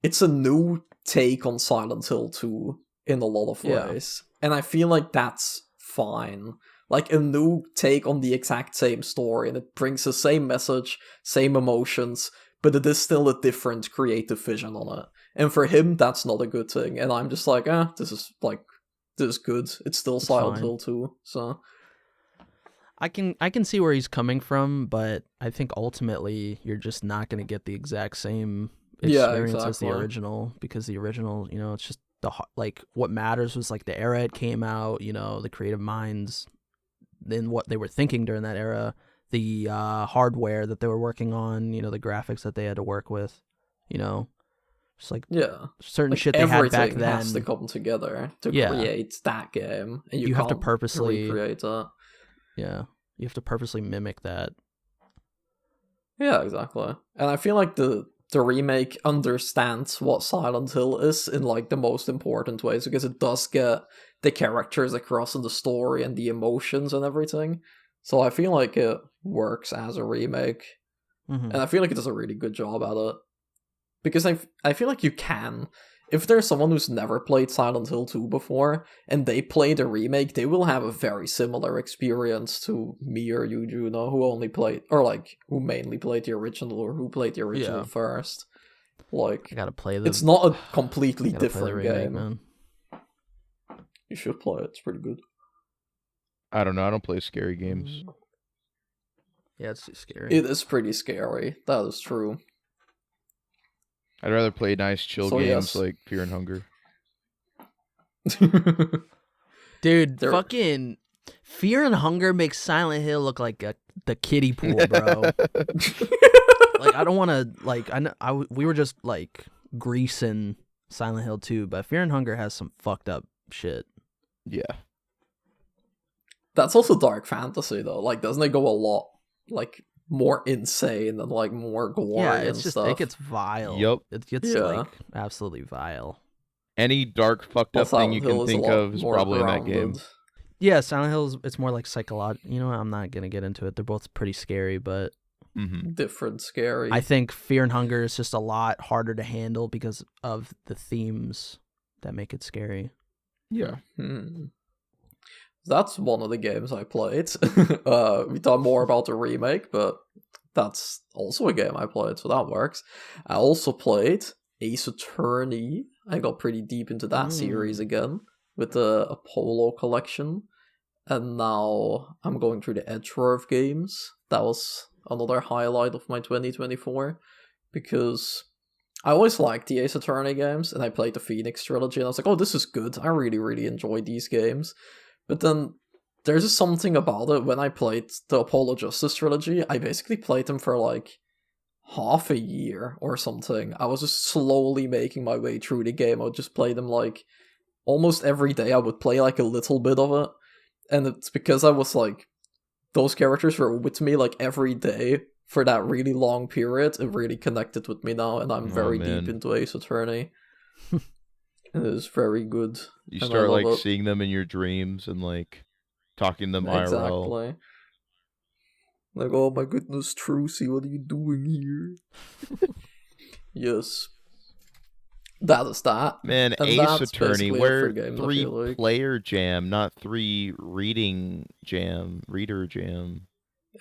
it's a new take on Silent Hill 2 in a lot of ways. And I feel like that's fine. Like a new take on the exact same story, and it brings the same message, same emotions, but it is still a different creative vision on it. And for him, that's not a good thing. And I'm just like, this is good. It's still Silent Hill 2, so... I can see where he's coming from, but I think ultimately you're just not going to get the exact same experience as the original, because the original, it's just like what matters was like the era it came out, the creative minds, then what they were thinking during that era, the hardware that they were working on, the graphics that they had to work with, just like certain shit they had back then has to come together to create that game, and you have to purposely recreate it. Yeah, you have to purposely mimic that. Yeah, exactly. And I feel like the remake understands what Silent Hill is in like the most important ways, because it does get the characters across in the story and the emotions and everything. So I feel like it works as a remake. And I feel like it does a really good job at it. Because I feel like you can. If there's someone who's never played Silent Hill 2 before, and they play the remake, they will have a very similar experience to me or you, Juno, who mainly played the original, or who played the original first. Like, I gotta play it's not a completely different remake, game. Man. You should play it, it's pretty good. I don't know, I don't play scary games. Yeah, it's too scary. It is pretty scary, that is true. I'd rather play nice, chill games like Fear and Hunger. Dude, fucking Fear and Hunger makes Silent Hill look like the kiddie pool, bro. Like, I don't want to, we were just, like, greasing Silent Hill 2, but Fear and Hunger has some fucked up shit. Yeah. That's also dark fantasy, though. Like, doesn't it go a lot, like, more insane and like more gory and stuff? It gets vile. Yep. It gets like absolutely vile. Any dark fucked up thing you can think of is probably in that game. Yeah, Silent Hill, it's more like psychological. I'm not gonna get into it. They're both pretty scary, but different scary. I think Fear and Hunger is just a lot harder to handle because of the themes that make it scary. Yeah. That's one of the games I played. We talk more about the remake, but that's also a game I played, so that works. I also played Ace Attorney. I got pretty deep into that series again with the Apollo collection. And now I'm going through the Edgeworth games. That was another highlight of my 2024, because I always liked the Ace Attorney games, and I played the Phoenix trilogy, and I was like, oh, this is good. I really, really enjoyed these games. But then there's just something about it. When I played the Apollo Justice trilogy, I basically played them for like half a year or something. I was just slowly making my way through the game. I would just play them like almost every day. I would play like a little bit of it. And it's because I was like, those characters were with me like every day for that really long period. It really connected with me now, and I'm very deep into Ace Attorney. It is very good. You start like seeing them in your dreams and like talking to them IRL. Exactly. Like, oh my goodness, Trucy, what are you doing here? Yes. That is that. Man, and Ace Attorney, where games, 3-player jam, not 3 reader jam.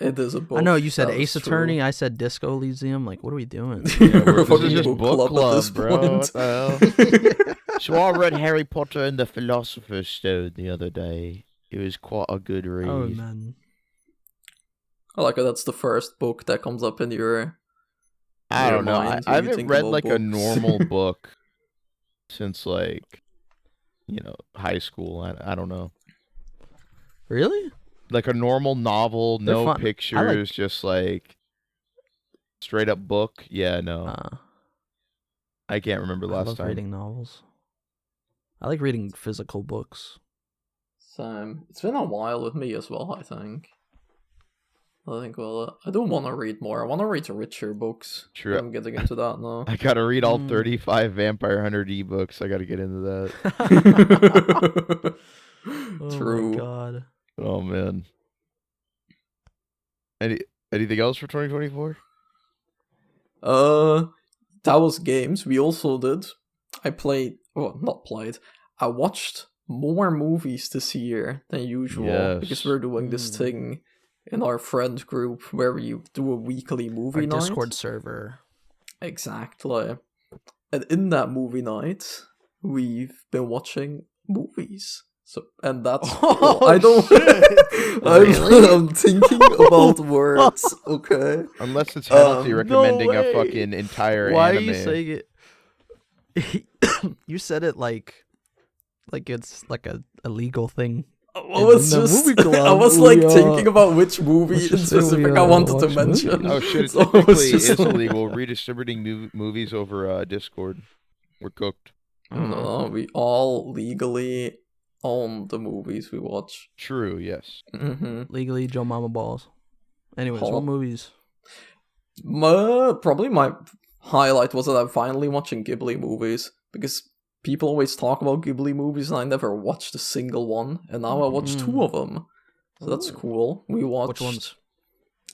It is a book. I know you said Ace Attorney, I said Disco Elysium. Like, what are we doing? Yeah, this is just book club, bro. What the hell? So I read Harry Potter and the Philosopher's Stone the other day. It was quite a good read. Oh, man. I like how that's the first book that comes up in your I don't know. I haven't read like a normal book since like, high school. I don't know. Really? Like a normal novel, They're no fun. pictures, just like straight up book. Yeah, no. I can't remember I last love time. reading novels. I like reading physical books. Same. It's been a while with me as well, I think. Well, I don't want to read more. I want to read richer books. True. But I'm getting into that now. I gotta read all 35 Vampire Hunter ebooks. I gotta get into that. True. Oh my god. Oh man. Anything else for 2024? That was games. We also did. I watched more movies this year than usual because we're doing this thing in our friend group where we do a weekly movie night. Discord server. Exactly. And in that movie night, we've been watching movies. So, and that's cool. I don't. I'm thinking about words. Okay. Unless it's healthy, recommending no a fucking entire Why anime. are you saying it? You said it like it's like a illegal thing. I was thinking about which movie in specific I wanted to mention. Oh shit! So Technically, it's illegal redistributing movies over Discord. We're cooked. No, we all legally own the movies we watch. True. Yes. Mm-hmm. Legally, Joe Mama balls. Anyways, what movies? Probably my highlight was that I'm finally watching Ghibli movies because people always talk about Ghibli movies and I never watched a single one, and now I watched 2 of them. So that's cool. We watched Which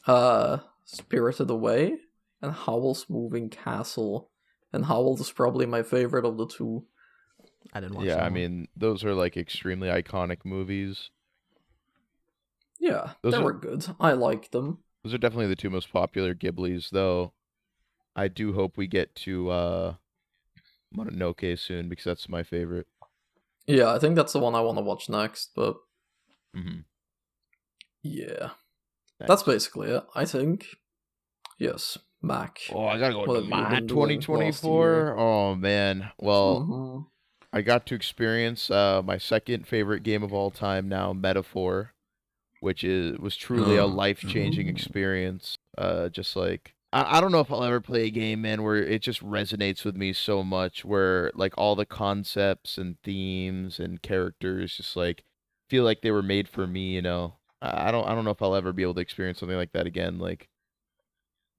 ones? Spirited Away and Howl's Moving Castle. And Howl is probably my favorite of the 2. I didn't watch Yeah, that I one. mean, those are like extremely iconic movies. Yeah, they were good. I liked them. Those are definitely the 2 most popular Ghiblis, though. I do hope we get to Mononoke soon because that's my favorite. Yeah, I think that's the one I want to watch next, but yeah. Nice. That's basically it, I think. Yes, Mac. Oh, I gotta go What to have you been doing 2024. Oh man, well, Mm-hmm. I got to experience my second favorite game of all time now, Metaphor, which was truly a life-changing experience. Just like I don't know if I'll ever play a game, man, where it just resonates with me so much, where like all the concepts and themes and characters just like feel like they were made for me. You know, I don't know if I'll ever be able to experience something like that again. Like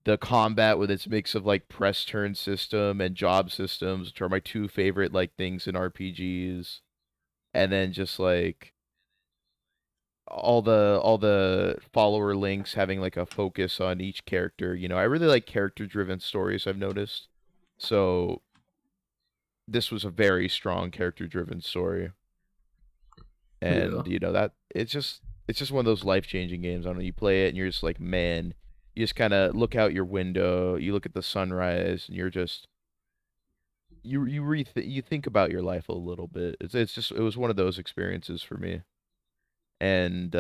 the combat with its mix of like press turn system and job systems, which are my 2 favorite like things in RPGs, and then just like all the follower links having like a focus on each character. You know, I really like character driven stories, I've noticed. So this was a very strong character driven story. And you know, that it's just one of those life-changing games. I don't know, you play it and you're just like, man, you just kind of look out your window, you look at the sunrise, and you're just you think about your life a little bit. It was one of those experiences for me. And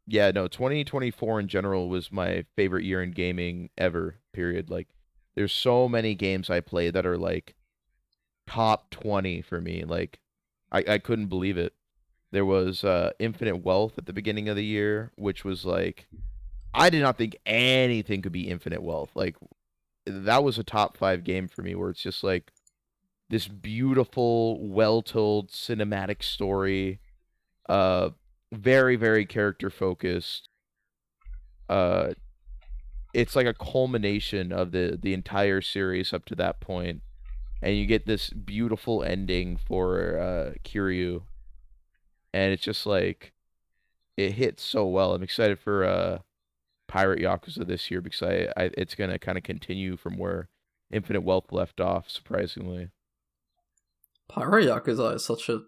yeah, no, 2024 in general was my favorite year in gaming ever, period. Like there's so many games I play that are like top 20 for me. Like I couldn't believe it. There was Infinite Wealth at the beginning of the year, which was like, I did not think anything could be Infinite Wealth. Like that was a top 5 game for me, where it's just like this beautiful, well-told cinematic story. Very, very character focused. It's like a culmination of the entire series up to that point, and you get this beautiful ending for Kiryu, and it's just like it hits so well. I'm excited for Pirate Yakuza this year because it's gonna kind of continue from where Infinite Wealth left off, surprisingly. Pirate Yakuza is such a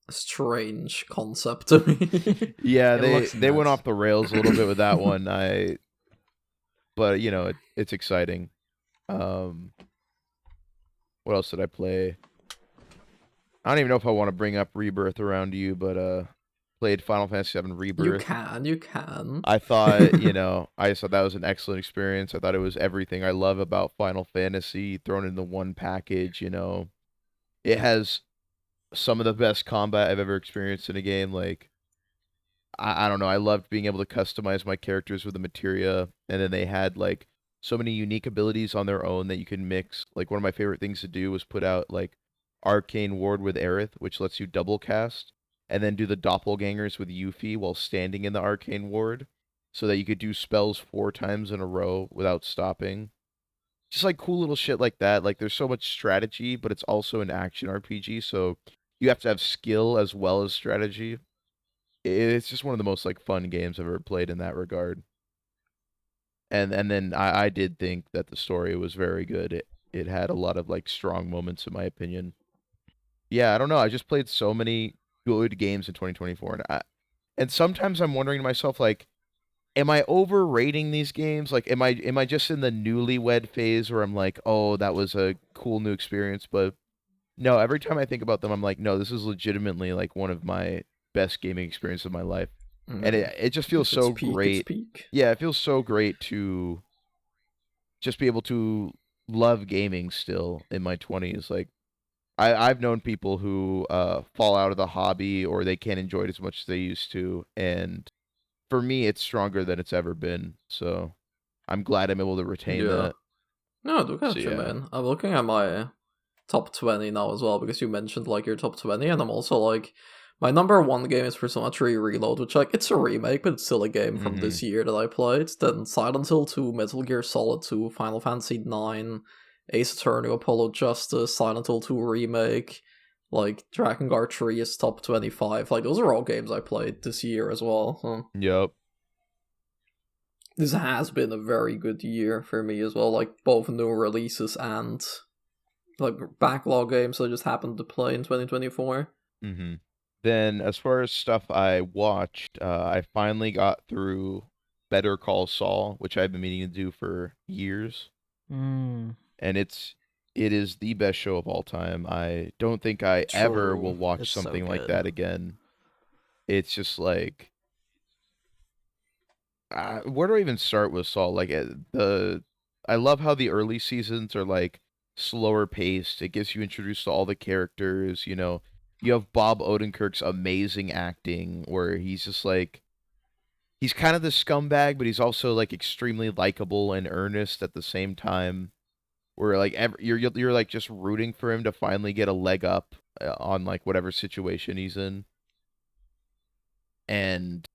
strange concept to me. Yeah, they went off the rails a little bit with that one. But you know, it's exciting. What else did I play? I don't even know if I want to bring up Rebirth around you, but played Final Fantasy VII Rebirth. You can. I thought, you know, I thought that was an excellent experience. I thought it was everything I love about Final Fantasy thrown into one package. You know, it has some of the best combat I've ever experienced in a game. Like I don't know. I loved being able to customize my characters with the materia, and then they had like so many unique abilities on their own that you can mix. Like one of my favorite things to do was put out like Arcane Ward with Aerith, which lets you double cast, and then do the doppelgangers with Yuffie while standing in the Arcane Ward, so that you could do spells 4 times in a row without stopping. Just like cool little shit like that. Like there's so much strategy, but it's also an action RPG, so you have to have skill as well as strategy. It's just one of the most like fun games I've ever played in that regard. And then I did think that the story was very good. It had a lot of like strong moments in my opinion. Yeah, I don't know. I just played so many good games in 2024, and sometimes I'm wondering to myself like, am I overrating these games? Like, am I just in the newlywed phase where I'm like, oh, that was a cool new experience, but no, every time I think about them, I'm like, no, this is legitimately like one of my best gaming experiences of my life, and it just feels If it's so peak, it's great. peak. Yeah, it feels so great to just be able to love gaming still in my 20s. Like I've known people who fall out of the hobby or they can't enjoy it as much as they used to, and for me, it's stronger than it's ever been. So I'm glad I'm able to retain Yeah. that. No, I do So got you, yeah. man. I'm looking at my top 20 now as well, because you mentioned like your top 20, and I'm also like, my number one game is Persona 3 Reload, which like, it's a remake, but it's still a game from this year that I played. Then Silent Hill 2, Metal Gear Solid 2, Final Fantasy 9, Ace Attorney, Apollo Justice, Silent Hill 2 Remake, like Dragon Guard 3 is top 25. Like, those are all games I played this year as well. So Yep. this has been a very good year for me as well, like both new releases and like backlog games I just happened to play in 2024. Then as far as stuff I watched, I finally got through Better Call Saul, which I've been meaning to do for years, Mm, and it is the best show of all time. I don't think I ever will True. watch it's so something like good. that again. It's just like, where do I even start with Saul? Like I love how the early seasons are like slower paced. It gets you introduced to all the characters. You know, you have Bob Odenkirk's amazing acting, where he's just like he's kind of the scumbag, but he's also like extremely likable and earnest at the same time. Where like you're like just rooting for him to finally get a leg up on like whatever situation he's in, and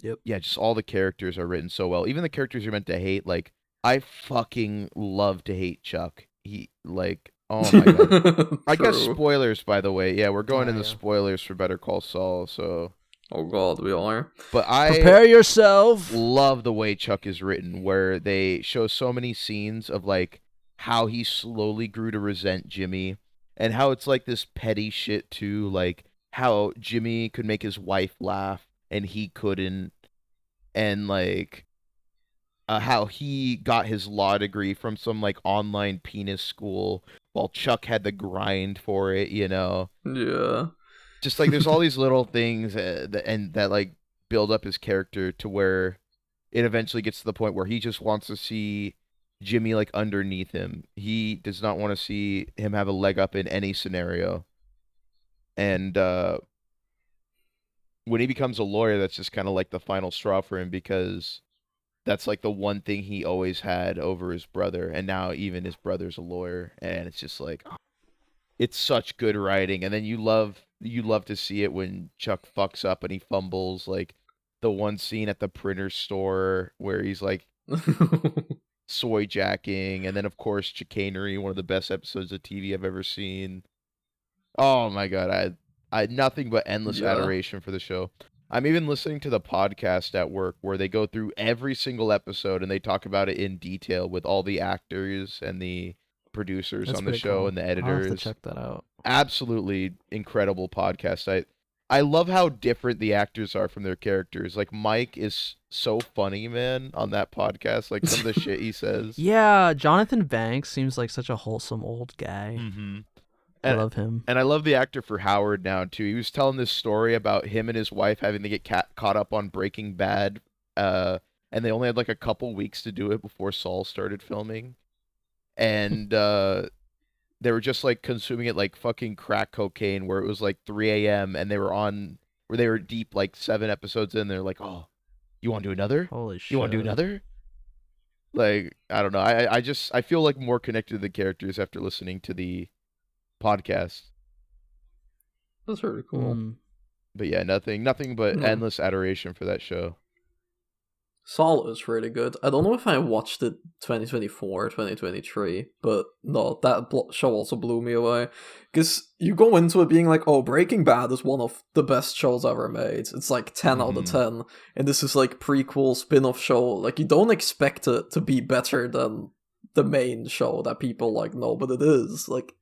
Yep. yeah, just all the characters are written so well. Even the characters you're meant to hate, like I fucking love to hate Chuck. He like, oh my god. I guess True. spoilers, by the way. Yeah, we're going into Yeah. spoilers for Better Call Saul. So, Oh god, we are. but I Prepare yourself. love the way Chuck is written, where they show so many scenes of like how he slowly grew to resent Jimmy, and how it's like this petty shit too, like how Jimmy could make his wife laugh and he couldn't, and like how he got his law degree from some like online penis school while Chuck had to grind for it, you know. Yeah. Just like there's all these little things that like build up his character to where it eventually gets to the point where he just wants to see Jimmy like underneath him. He does not want to see him have a leg up in any scenario. And when he becomes a lawyer, that's just kind of like the final straw for him, because that's like the one thing he always had over his brother, and now even his brother's a lawyer, and it's just like it's such good writing. And then you love to see it when Chuck fucks up and he fumbles, like the one scene at the printer store where he's like soy jacking, and then of course chicanery, one of the best episodes of TV I've ever seen. Oh my god, I had nothing but endless Yeah. adoration for the show. I'm even listening to the podcast at work where they go through every single episode and they talk about it in detail with all the actors and the producers That's on the pretty show cool. and the I'll have to editors. check that out. Absolutely incredible podcast. I love how different the actors are from their characters. Like Mike is so funny, man, on that podcast. Like some of the shit he says. Yeah, Jonathan Banks seems like such a wholesome old guy. Mm-hmm. I love him. And I love the actor for Howard now too. He was telling this story about him and his wife having to get caught up on Breaking Bad, and they only had like a couple weeks to do it before Saul started filming, and they were just like consuming it like fucking crack cocaine, where it was like 3 a.m. and they were where they were deep, like 7 episodes in. They're like, "Oh, you want to do another? Holy shit. You want to do another?" Like, I don't know. I feel like more connected to the characters after listening to the podcast. That's really cool. But yeah, nothing but Hmm. endless adoration for that show. Saul is really good. I don't know if I watched it 2024 or 2023, but no, that show also blew me away. Because you go into it being like, oh, Breaking Bad is one of the best shows ever made. It's like 10 out of 10. And this is like prequel, spin-off show. Like, you don't expect it to be better than the main show that people like know, but it is. Like,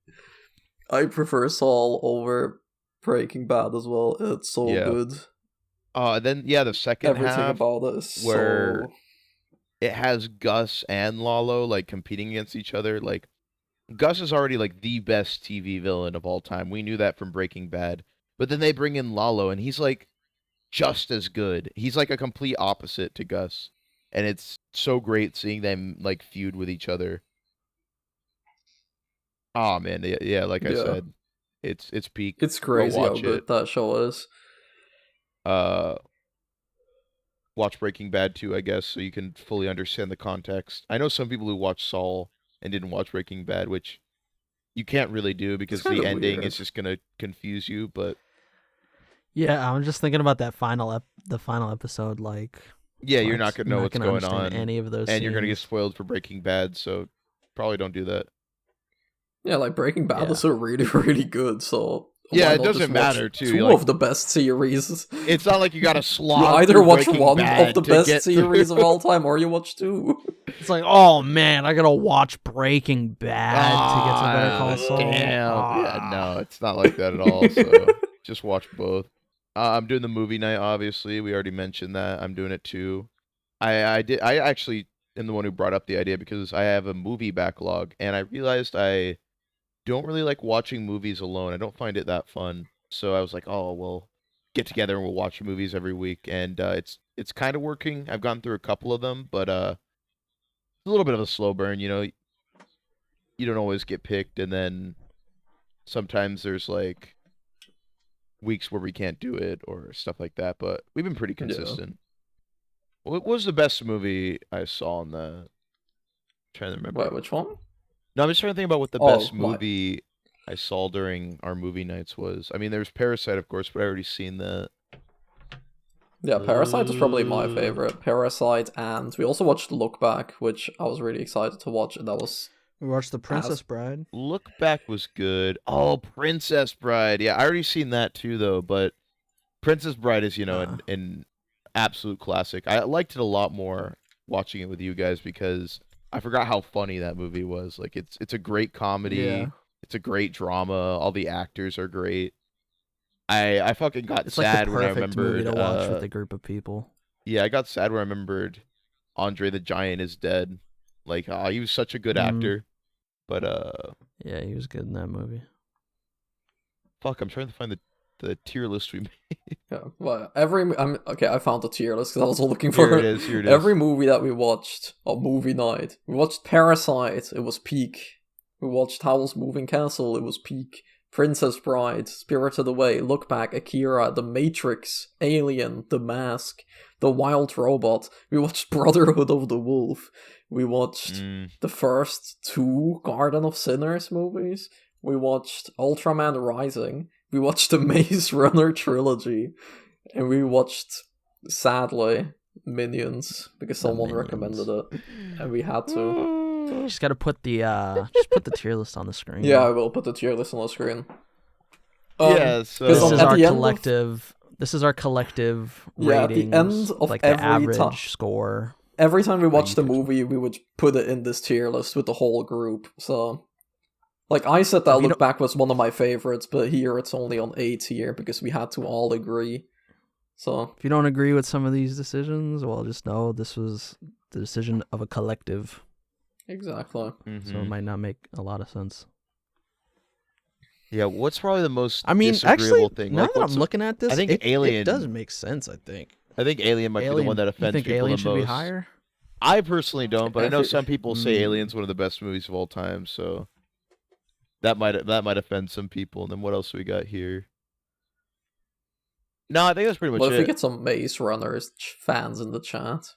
I prefer Saul over Breaking Bad as well. It's so good. Then the second Everything half about it is where so... it has Gus and Lalo like competing against each other. Like, Gus is already like the best TV villain of all time. We knew that from Breaking Bad. But then they bring in Lalo and he's like just as good. He's like a complete opposite to Gus. And it's so great seeing them like feud with each other. Oh man, yeah, like I said, it's peak. It's crazy how good that show is. Watch Breaking Bad too, I guess, so you can fully understand the context. I know some people who watched Saul and didn't watch Breaking Bad, which you can't really do because the ending is just gonna confuse you. But yeah, I'm just thinking about that the final episode. Like, yeah, you're not gonna know what's going on. Any of those, and you're gonna get spoiled for Breaking Bad, so probably don't do that. Yeah, like Breaking Bad is really, really good. So yeah, it doesn't matter too. Two of the best series. It's not like you gotta slog. You either watch one of the best series of all time, or you watch two. It's like, oh man, I gotta watch Breaking Bad to get to Better Call Saul. Damn. Yeah, no, it's not like that at all. So just watch both. I'm doing the movie night. Obviously, we already mentioned that. I'm doing it too. I actually am the one who brought up the idea because I have a movie backlog, and I realized I don't really like watching movies alone. I don't find it that fun. So I was like, oh, we'll get together and we'll watch movies every week. And it's kind of working. I've gone through a couple of them, but it's a little bit of a slow burn. You know, you don't always get picked. And then sometimes there's like weeks where we can't do it or stuff like that. But we've been pretty consistent. Yeah. What was the best movie I saw in the... I'm trying to remember. Wait, which one? No, I'm just trying to think about what the best movie I saw during our movie nights was. I mean, there's Parasite, of course, but I already seen that. Yeah, Parasite is probably my favorite. Parasite, and we also watched Look Back, which I was really excited to watch. And that was... We watched The Princess Bride. Look Back was good. Oh, Princess Bride. Yeah, I already seen that too, though. But Princess Bride is, an absolute classic. I liked it a lot more watching it with you guys because I forgot how funny that movie was. Like, it's a great comedy. Yeah. It's a great drama. All the actors are great. I fucking got sad when I remembered. It's like the perfect movie to watch with a group of people. Yeah, I got sad when I remembered Andre the Giant is dead. Like, he was such a good actor. But yeah, he was good in that movie. Fuck, I'm trying to find the tier list we made. Yeah, well, I found the tier list because I was looking for it. Here it is. Every movie that we watched on movie night. We watched Parasite, it was peak. We watched Howl's Moving Castle, it was peak. Princess Bride, Spirited Away, Look Back, Akira, The Matrix, Alien, The Mask, The Wild Robot. We watched Brotherhood of the Wolf. We watched the first 2 Garden of Sinners movies. We watched Ultraman Rising. We watched the Maze Runner trilogy. And we watched, sadly, Minions, because someone recommended it. And we had to. You just gotta put the tier list on the screen. Yeah, I will put the tier list on the screen. Yeah, so this is our collective. This is our collective ratings. At the end of like the average score. Every time we watched the movie, we would put it in this tier list with the whole group. So, like, I said that Look Back was one of my favorites, but here it's only on A tier because we had to all agree. So, if you don't agree with some of these decisions, well, just know this was the decision of a collective. Exactly. So it might not make a lot of sense. Yeah, what's probably the most disagreeable thing? Now that I'm looking at this, I think Alien... It does make sense, I think. I think Alien might be the one that offends people the most. You think Alien should be higher? I personally don't, but I know some people say Alien's one of the best movies of all time, so that might offend some people. And then what else we got here? No, I think that's pretty much What if we it. get some Maze Runners fans in the chat?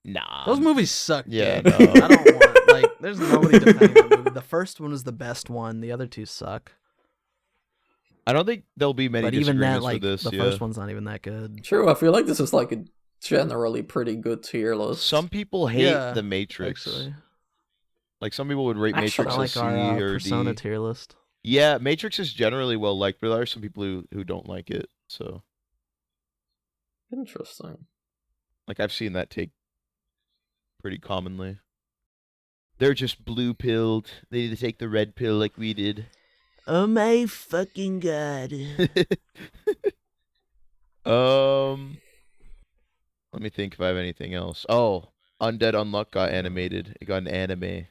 Nah. Those movies suck. Yeah, dude. no. I don't want like. There's nobody defending that movie. The first one was the best one. The other two suck. I don't think there'll be many But even disagreements that, like, with this. the first one's not even that good. True, I feel like this is like a generally pretty good tier list. Some people hate Yeah, the Matrix. Actually, Like some people would rate Actually, Matrix not a like C our or Persona D. tier list. Yeah, Matrix is generally well liked, but there are some people who don't like it. So, Interesting. like I've seen that take pretty commonly. They're just blue pilled. They need to take the red pill like we did. Oh my fucking god! Let me think if I have anything else. Oh, Undead Unluck got animated. It got an anime.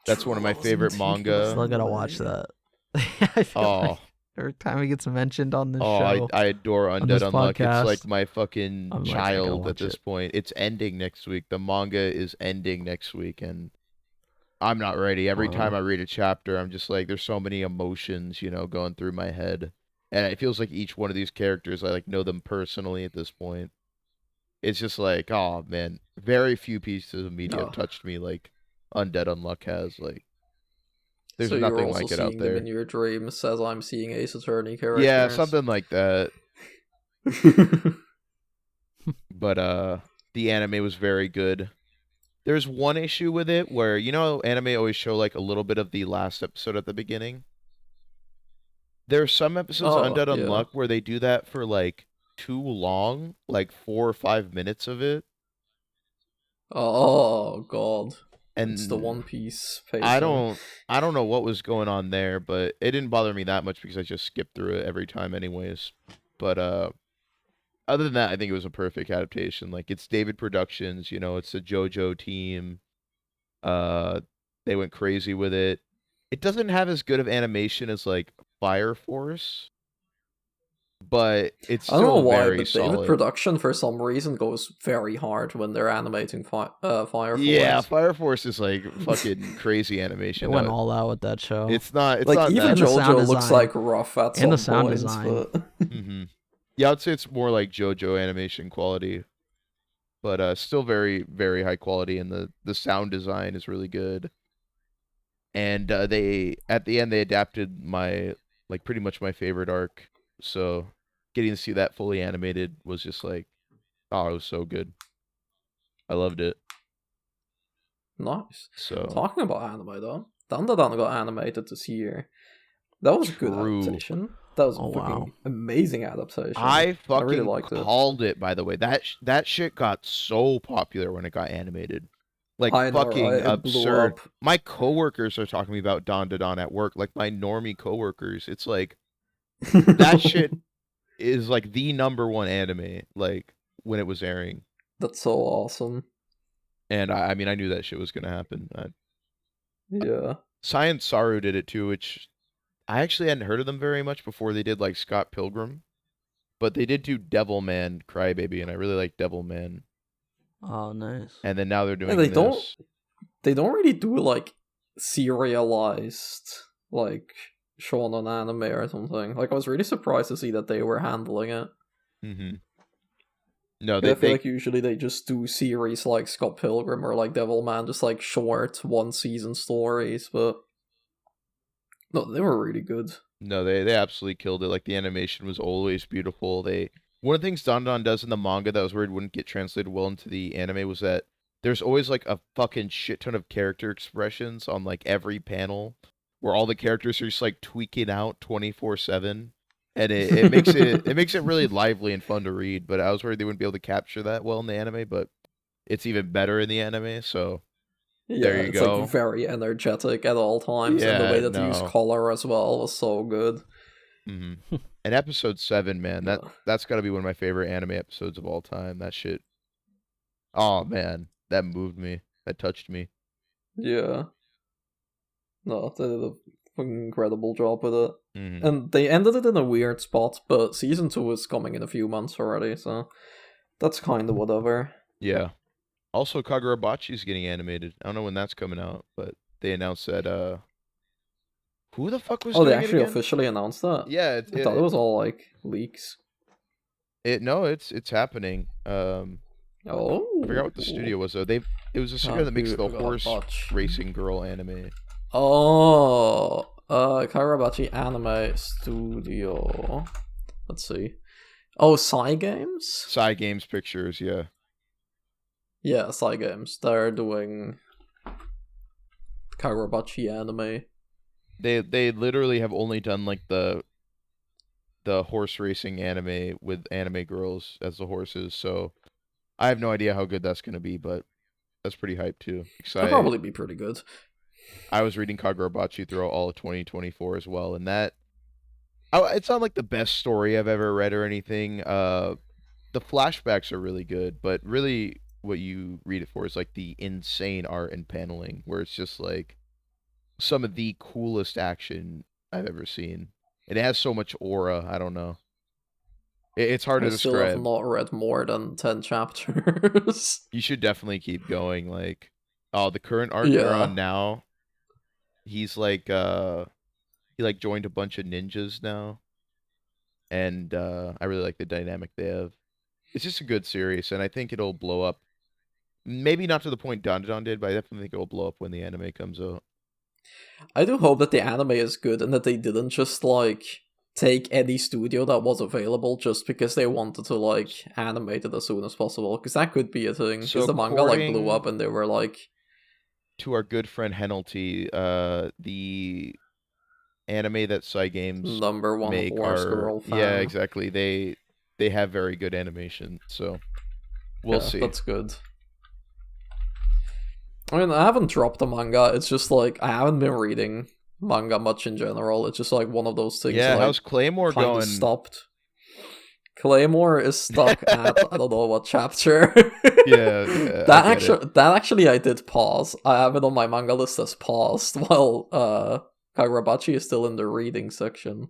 That's one of my favorite manga. Still gotta watch that. I feel like every time it gets mentioned on this show, I adore on Undead this Unluck. podcast, It's like my fucking I'm like, I gotta child at watch this it. point. It's ending next week. The manga is ending next week, and I'm not ready. Every time I read a chapter, I'm just like, there's so many emotions, going through my head. And it feels like each one of these characters, I like know them personally at this point. It's just like, oh man, very few pieces of media have touched me like Undead Unluck has. Like, there's so nothing you're also like it out seeing them there. in your dreams as I'm seeing Ace Attorney characters. Yeah, something like that. But the anime was very good. There's one issue with it where anime always show like a little bit of the last episode at the beginning. There are some episodes of Undead Unluck where they do that for like too long, like 4 or 5 minutes of it. Oh god. And it's the One Piece pacing. I don't know what was going on there, but it didn't bother me that much because I just skipped through it every time anyways. But other than that, I think it was a perfect adaptation. Like, it's David Productions, it's a JoJo team. They went crazy with it. It doesn't have as good of animation as like Fire Force, but it's still I don't know why, very but solid. David Production for some reason goes very hard when they're animating Fire Force. Yeah, Fire Force is like fucking crazy animation. It went all out with that show. It's not. It's like not even that. JoJo looks like rough at some and the sound points, design. but Mm-hmm. Yeah, I'd say it's more like JoJo animation quality, but still very, very high quality, and the sound design is really good. And they at the end they adapted my pretty much my favorite arc, so getting to see that fully animated was just like, oh, it was so good. I loved it. nice. So Talking about anime though, Dandadan got animated this year. That was a good True. adaptation. That was a Oh, fucking wow. amazing adaptation. I fucking really liked it. called it, by the way. That shit got so popular when it got animated. Like, I know, fucking right? It blew absurd. up. My coworkers are talking to me about Don to Don at work. Like, my normie coworkers. It's like, that shit is like the #1 anime, like, when it was airing. That's so awesome. And I mean, I knew that shit was gonna happen. Yeah. Science Saru did it too, which I actually hadn't heard of them very much before they did like Scott Pilgrim. But they did do Devilman Crybaby, and I really like Devilman. Oh, nice. And then now they're doing they this. They don't really do like serialized like shonen anime or something. Like I was really surprised to see that they were handling it. Mm-hmm. No, I feel like usually they just do series like Scott Pilgrim or like Devilman, just like short 1-season stories, but no, they were really good. No, they absolutely killed it. Like, the animation was always beautiful. One of the things Don Don does in the manga that I was worried wouldn't get translated well into the anime was that there's always like a fucking shit ton of character expressions on like every panel where all the characters are just like tweaking out 24/7. And it makes it really lively and fun to read, but I was worried they wouldn't be able to capture that well in the anime, but it's even better in the anime, so Yeah, there you it's go. like very energetic at all times, and the way that they use color as well was so good. Mm-hmm. And episode 7, man, that's got to be one of my favorite anime episodes of all time. That shit. Oh man, that moved me. That touched me. Yeah. No, they did a fucking incredible job with it. Mm-hmm. And they ended it in a weird spot, but season 2 is coming in a few months already, so that's kind of whatever. Yeah. Also, Kagurabachi's getting animated. I don't know when that's coming out, but they announced that. Who the fuck was? Oh, they doing it actually again? officially announced that? Yeah, I thought it was all like leaks. It's happening. I forgot what the studio was though. It was a studio that makes the horse racing girl anime. Oh, Kagurabachi Anime Studio. Let's see. Oh, Cygames? Cygames Pictures, yeah. Yeah, Cygames. They're doing Kagurabachi anime. They literally have only done like the horse racing anime with anime girls as the horses, so I have no idea how good that's gonna be, but that's pretty hype too. It'll probably be pretty good. I was reading Kagurabachi throughout all of 2024 as well, and it's not like the best story I've ever read or anything. The flashbacks are really good, but really what you read it for is like the insane art and paneling, where it's just like some of the coolest action I've ever seen. And it has so much aura, I don't know. It's hard to describe. I still have not read more than 10 chapters. You should definitely keep going. Like, the current arc you're on now, he's like, he like joined a bunch of ninjas now. And I really like the dynamic they have. It's just a good series, and I think it'll blow up. Maybe not to the point Dandadan did, but I definitely think it'll blow up when the anime comes out. I do hope that the anime is good and that they didn't just like take any studio that was available just because they wanted to like animate it as soon as possible, because that could be a thing. Because the manga like blew up and they were like, to our good friend Henelty, the anime that Cygames #1 make horse girl fan. Yeah, exactly. They have very good animation, so we'll see. That's good. I mean, I haven't dropped the manga. It's just like I haven't been reading manga much in general. It's just like one of those things. Yeah, how's Claymore going? Stopped. Claymore is stuck at I don't know what chapter. Yeah, that actually I did pause. I have it on my manga list as paused while Kagurabachi is still in the reading section.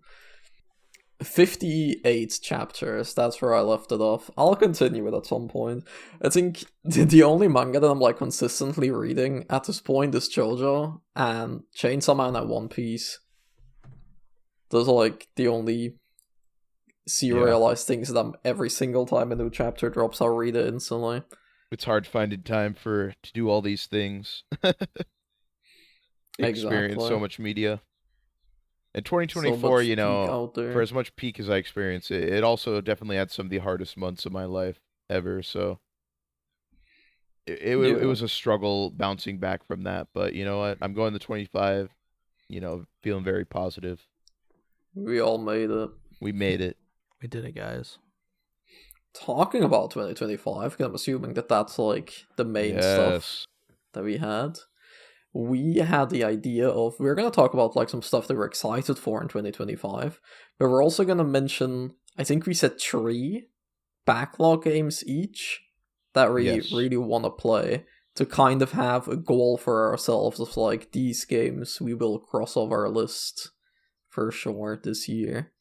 58 chapters, that's where I left it off. I'll continue it at some point. I think the only manga that I'm like consistently reading at this point is JoJo and Chainsaw Man and One Piece. Those are like the only serialized things that every single time a new chapter drops, I'll read it instantly. It's hard finding time to do all these things. Experience so much media. In 2024, so for as much peak as I experienced, it also definitely had some of the hardest months of my life ever. So it was a struggle bouncing back from that. But you know what? I'm going to 25, feeling very positive. We all made it. We made it. We did it, guys. Talking about 2025, because I'm assuming that that's like the main stuff that we had. We had the idea of, we're going to talk about like some stuff that we're excited for in 2025, but we're also going to mention, I think we said 3 backlog games each that we really want to play, to kind of have a goal for ourselves of like, these games we will cross off our list for sure this year.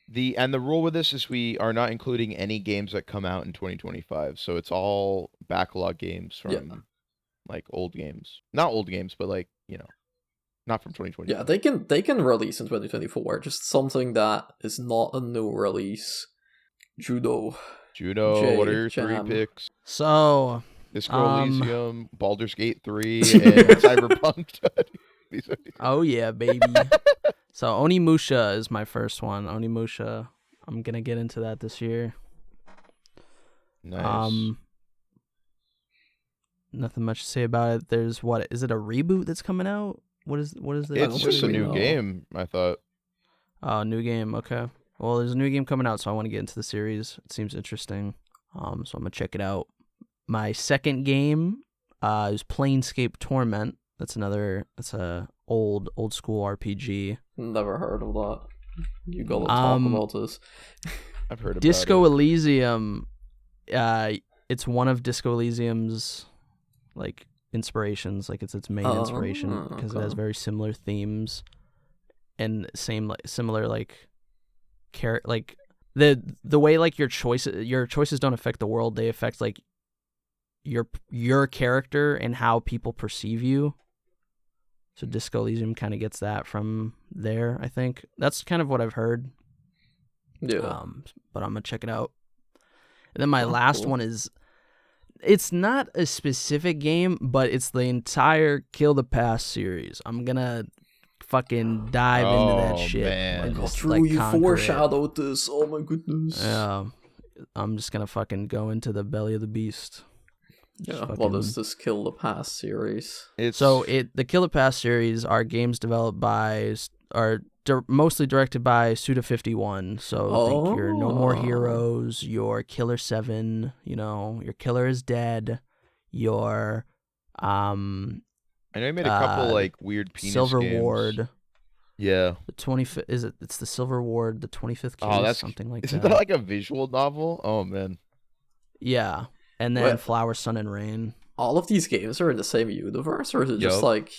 The rule with this is we are not including any games that come out in 2025, so it's all backlog games from like old games. Not old games, but like, not from 2020. Yeah, they can release in 2024, just something that is not a new release. Juno, what are your 3 picks? So, Disco Elysium, Baldur's Gate 3, and Cyberpunk. Oh yeah, baby. So Onimusha is my first one. Onimusha, I'm gonna get into that this year. Nice. Nothing much to say about it. There's is it a reboot that's coming out? What is it? It's just a new game, I thought. Oh, new game. Okay. Well, there's a new game coming out, so I want to get into the series. It seems interesting. So I'm gonna check it out. My second game is Planescape Torment. That's a old school RPG. Never heard of that. You gotta talk about this. I've heard about Disco Elysium. It's one of Disco Elysium's like inspirations, like it's its main inspiration, because it has very similar themes and similar like the way like your choices don't affect the world, they affect like your character and how people perceive you. So Disco Elysium kind of gets that from there, I think. That's kind of what I've heard. Yeah. But I'm gonna check it out. And then my last cool. one is, it's not a specific game, but it's the entire Kill the Past series. I'm gonna fucking dive into that shit. Man. And just, True, like, you conquer it. foreshadowed this. Oh my goodness. Yeah, I'm just gonna fucking go into the belly of the beast. Yeah, Just what is this Kill the Past series? The Kill the Past series are games developed by, mostly directed by Suda51. So think your No More Heroes, your Killer 7, your Killer is Dead, your I know you made a couple like weird penis Silver games. Ward. Yeah. The 25th it's the Silver Ward, the 25th case, that's something like isn't that. that like a visual novel? Oh man. Yeah. And then Flower, Sun, and Rain. All of these games are in the same universe, or is it just like...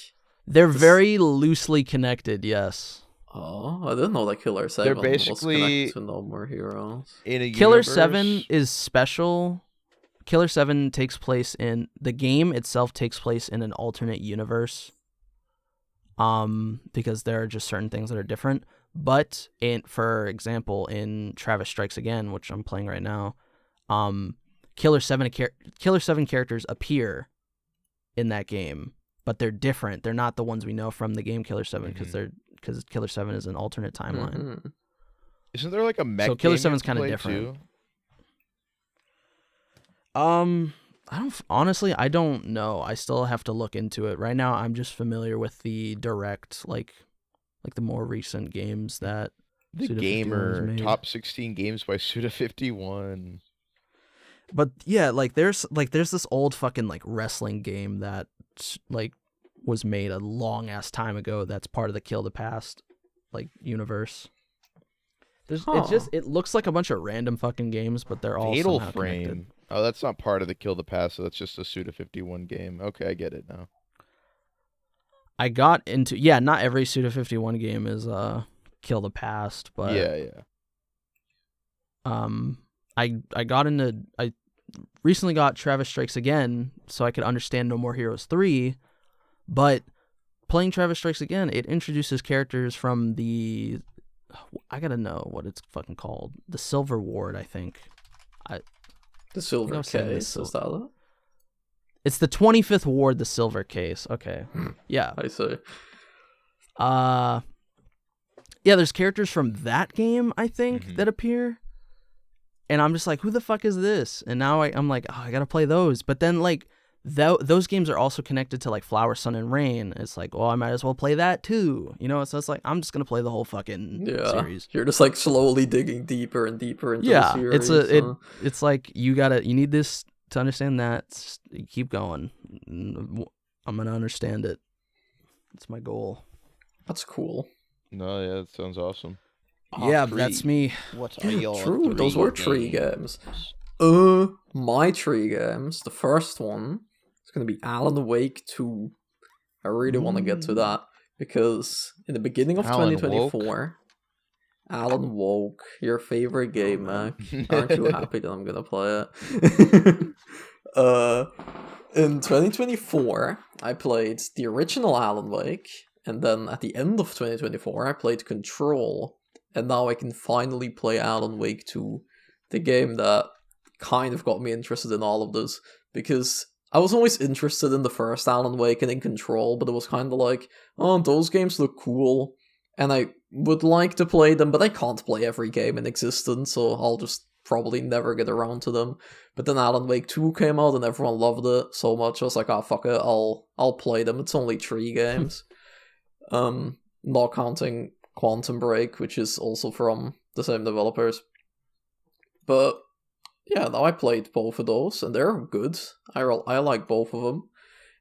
They're very loosely connected, yes. Oh, I didn't know that Killer 7 They're basically was connected to No More Heroes. in a Killer universe. 7 is special. Killer 7 takes place in... The game itself takes place in an alternate universe. Because there are just certain things that are different. But, for example, in Travis Strikes Again, which I'm playing right now, Killer 7 characters appear in that game, but they're different. They're not the ones we know from the game Killer 7 because Killer 7 is an alternate timeline. Mm-hmm. Isn't there like a mech So Killer game 7's kind of different. too? I don't know. I still have to look into it. Right now I'm just familiar with the direct, like the more recent games that The Suda51 has Gamer made. top 16 games by Suda51. But yeah, there's this old fucking like wrestling game that like was made a long ass time ago that's part of the Kill the Past like universe. It looks like a bunch of random fucking games, but they're all Fatal somehow Frame. connected. Oh, that's not part of the Kill the Past, so that's just a Suda51 game. Okay, I get it now. I got into not every Suda51 game is Kill the Past, but yeah. I recently got Travis Strikes Again so I could understand No More Heroes 3, but playing Travis Strikes Again, it introduces characters from the, I gotta know what it's fucking called, the Silver Ward, I think. The Silver Case, is that it? It's the 25th Ward, the Silver Case. Okay, yeah. I see. Yeah, there's characters from that game, I think, that appear. And I'm just like, who the fuck is this? And now I'm like, oh, I gotta play those. But then, like, those games are also connected to, like, Flower, Sun, and Rain. It's like, well, I might as well play that, too. So it's like, I'm just gonna play the whole fucking series. You're just, like, slowly digging deeper and deeper into the series. It's like, you need this to understand that. Just keep going. I'm gonna understand it. It's my goal. That's cool. No, yeah, that sounds awesome. Yeah, that's me. What are your True, those were tree games. My tree games. The first one is going to be Alan Wake 2. I really want to get to that because in the beginning of Alan 2024, Alan Woke, your favorite game, Mac. Aren't you happy that I'm going to play it? In 2024, I played the original Alan Wake, and then at the end of 2024, I played Control. And now I can finally play Alan Wake 2, the game that kind of got me interested in all of this. Because I was always interested in the first Alan Wake and in Control, but it was kind of like, oh, those games look cool, and I would like to play them, but I can't play every game in existence, so I'll just probably never get around to them. But then Alan Wake 2 came out, and everyone loved it so much, I was like, oh, fuck it, I'll play them. It's only 3 games. Not counting Quantum Break, which is also from the same developers. But yeah, now I played both of those, and they're good. I like both of them,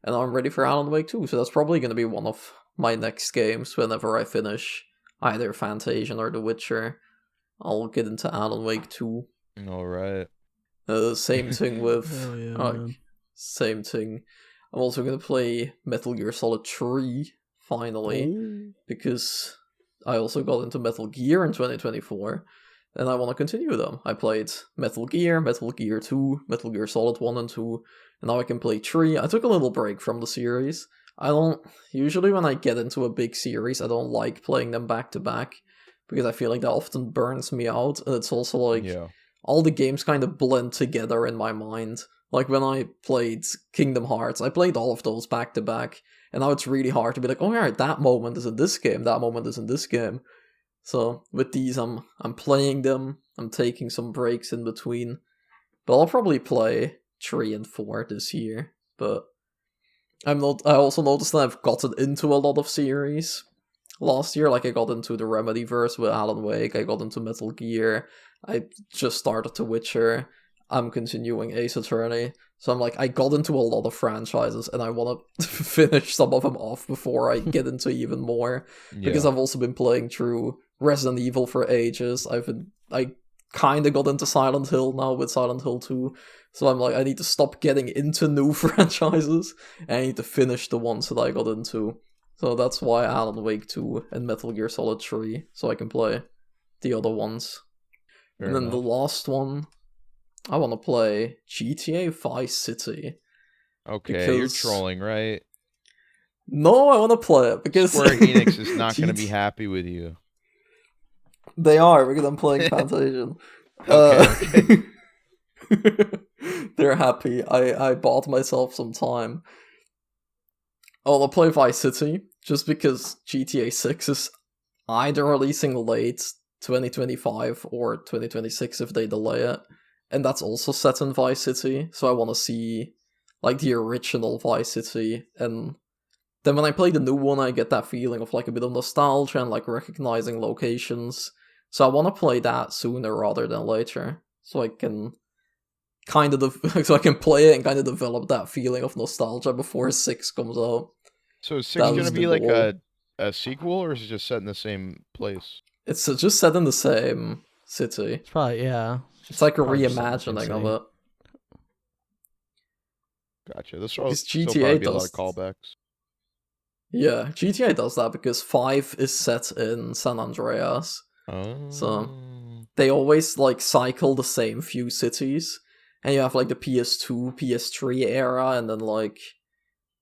and I'm ready for Alan Wake 2, so that's probably going to be one of my next games whenever I finish either Fantasian or The Witcher. I'll get into Alan Wake 2. Alright. Same thing with... Man. Same thing. I'm also going to play Metal Gear Solid 3, finally, because I also got into Metal Gear in 2024, and I want to continue them. I played Metal Gear 2, Metal Gear Solid 1 and 2, and now I can play 3. I took a little break from the series. Usually when I get into a big series, I don't like playing them back to back, because I feel like that often burns me out, and it's also like, all the games kind of blend together in my mind. Like when I played Kingdom Hearts, I played all of those back to back, and now it's really hard to be like, oh yeah, that moment is in this game, that moment is in this game. So with these, I'm playing them, I'm taking some breaks in between, but I'll probably play 3 and 4 this year. But I also noticed that I've gotten into a lot of series last year. Like I got into the Remedyverse with Alan Wake, I got into Metal Gear, I just started The Witcher, I'm continuing Ace Attorney. So I'm like, I got into a lot of franchises, and I want to finish some of them off before I get into even more. Because I've also been playing through Resident Evil for ages. I kind of got into Silent Hill now with Silent Hill 2. So I'm like, I need to stop getting into new franchises, and I need to finish the ones that I got into. So that's why Alan Wake 2 and Metal Gear Solid 3, so I can play the other ones. Fair and then enough. the last one, I want to play GTA Vice City. Okay, you're trolling, right? No, I want to play it because Square Enix is not going to be happy with you. They are, because I'm playing Fantasia. Okay. They're happy. I bought myself some time. I'll play Vice City, just because GTA 6 is either releasing late 2025 or 2026 if they delay it. And that's also set in Vice City, so I want to see like the original Vice City. And then when I play the new one, I get that feeling of like a bit of nostalgia and like recognizing locations. So I want to play that sooner rather than later, so I can so I can play it and kind of develop that feeling of nostalgia before 6 comes out. So is 6 That going was to the be like goal. a sequel, or is it just set in the same place? It's just set in the same city. It's probably, yeah. It's like a Probably just set in the same reimagining of city. it. Gotcha. This will Because still GTA probably be a lot does. of callbacks. Yeah, GTA does that because 5 is set in San Andreas. Oh. So they always like cycle the same few cities. And you have like the PS2, PS3 era, and then like,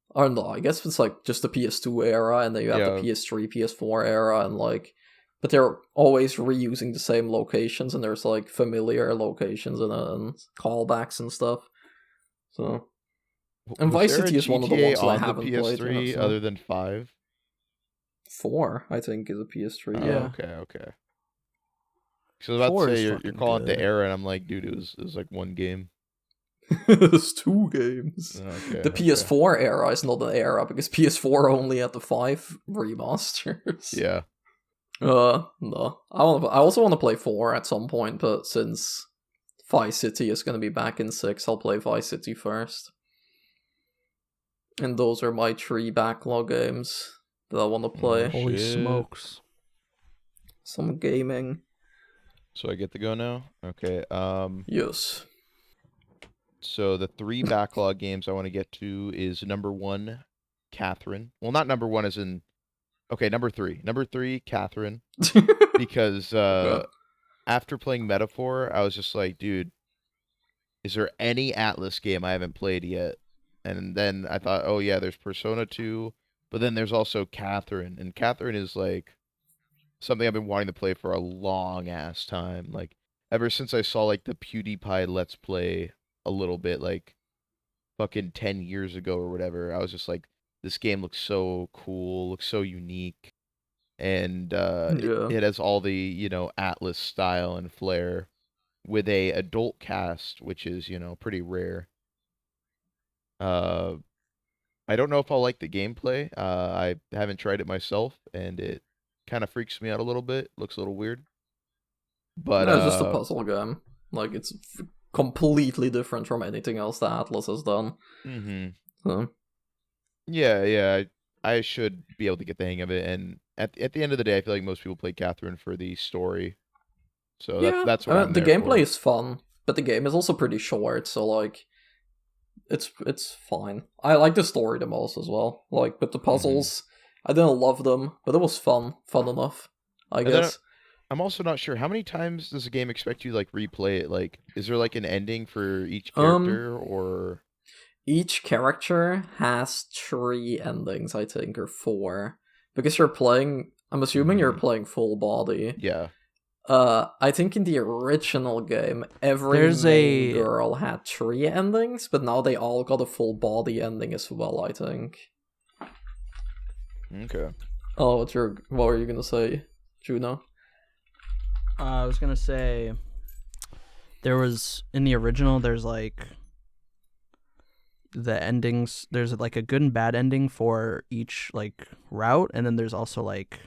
or no, I guess it's like just the PS2 era, and then you have the PS3, PS4 era, and like, but they're always reusing the same locations, and there's like familiar locations and callbacks and stuff. So, and Was Vice there a City is one of the GTA ones that I on the haven't played. PS3 other than 5? 4, I think, is a PS3. Oh, Yeah. okay. So I was about 4 to is say you're fucking calling it the good. era, and I'm like, dude, it was like one game. There's 2 games. Okay, The PS4 era is not an era because PS4 only had the 5 remasters. Yeah. No. I also want to play 4 at some point, but since Vice City is going to be back in 6, I'll play Vice City first. And those are my 3 backlog games that I want to play. Holy Shit. smokes. Some gaming. So I get to go now? Okay. Yes. So the 3 backlog games I want to get to is number 1, Catherine. Well, not number 1 as in... Okay, number 3. Number 3, Catherine. Because after playing Metaphor, I was just like, dude, is there any Atlas game I haven't played yet? And then I thought, oh yeah, there's Persona 2, but then there's also Catherine. And Catherine is like something I've been wanting to play for a long ass time. Like ever since I saw like the PewDiePie Let's Play a little bit, like fucking 10 years ago or whatever, I was just like, this game looks so cool, looks so unique. And it has all the, you know, Atlas style and flair with a adult cast, which is, you know, pretty rare. I don't know if I'll like the gameplay. I haven't tried it myself, and it kind of freaks me out a little bit. Looks a little weird. But No, it's just a puzzle game. Like, it's completely different from anything else that Atlas has done. So. Yeah, I should be able to get the hang of it. And at the end of the day, I feel like most people play Catherine for the story. So yeah, that's what I'm the there gameplay for. is fun, but the game is also pretty short, so like it's fine. I like the story the most as well. Like, but the puzzles, I didn't love them, but it was fun enough, I guess. I'm also not sure how many times does a game expect you to like replay it. Like, is there like an ending for each character, or each character has 3 endings, I think, or 4, because you're playing. I'm assuming you're playing full body. Yeah. I think in the original game, every There's main a girl had 3 endings, but now they all got a full body ending as well, I think. Okay. Oh, what were you gonna say, Juno? I was gonna say there was in the original. There's like the endings. There's like a good and bad ending for each like route, and then there's also like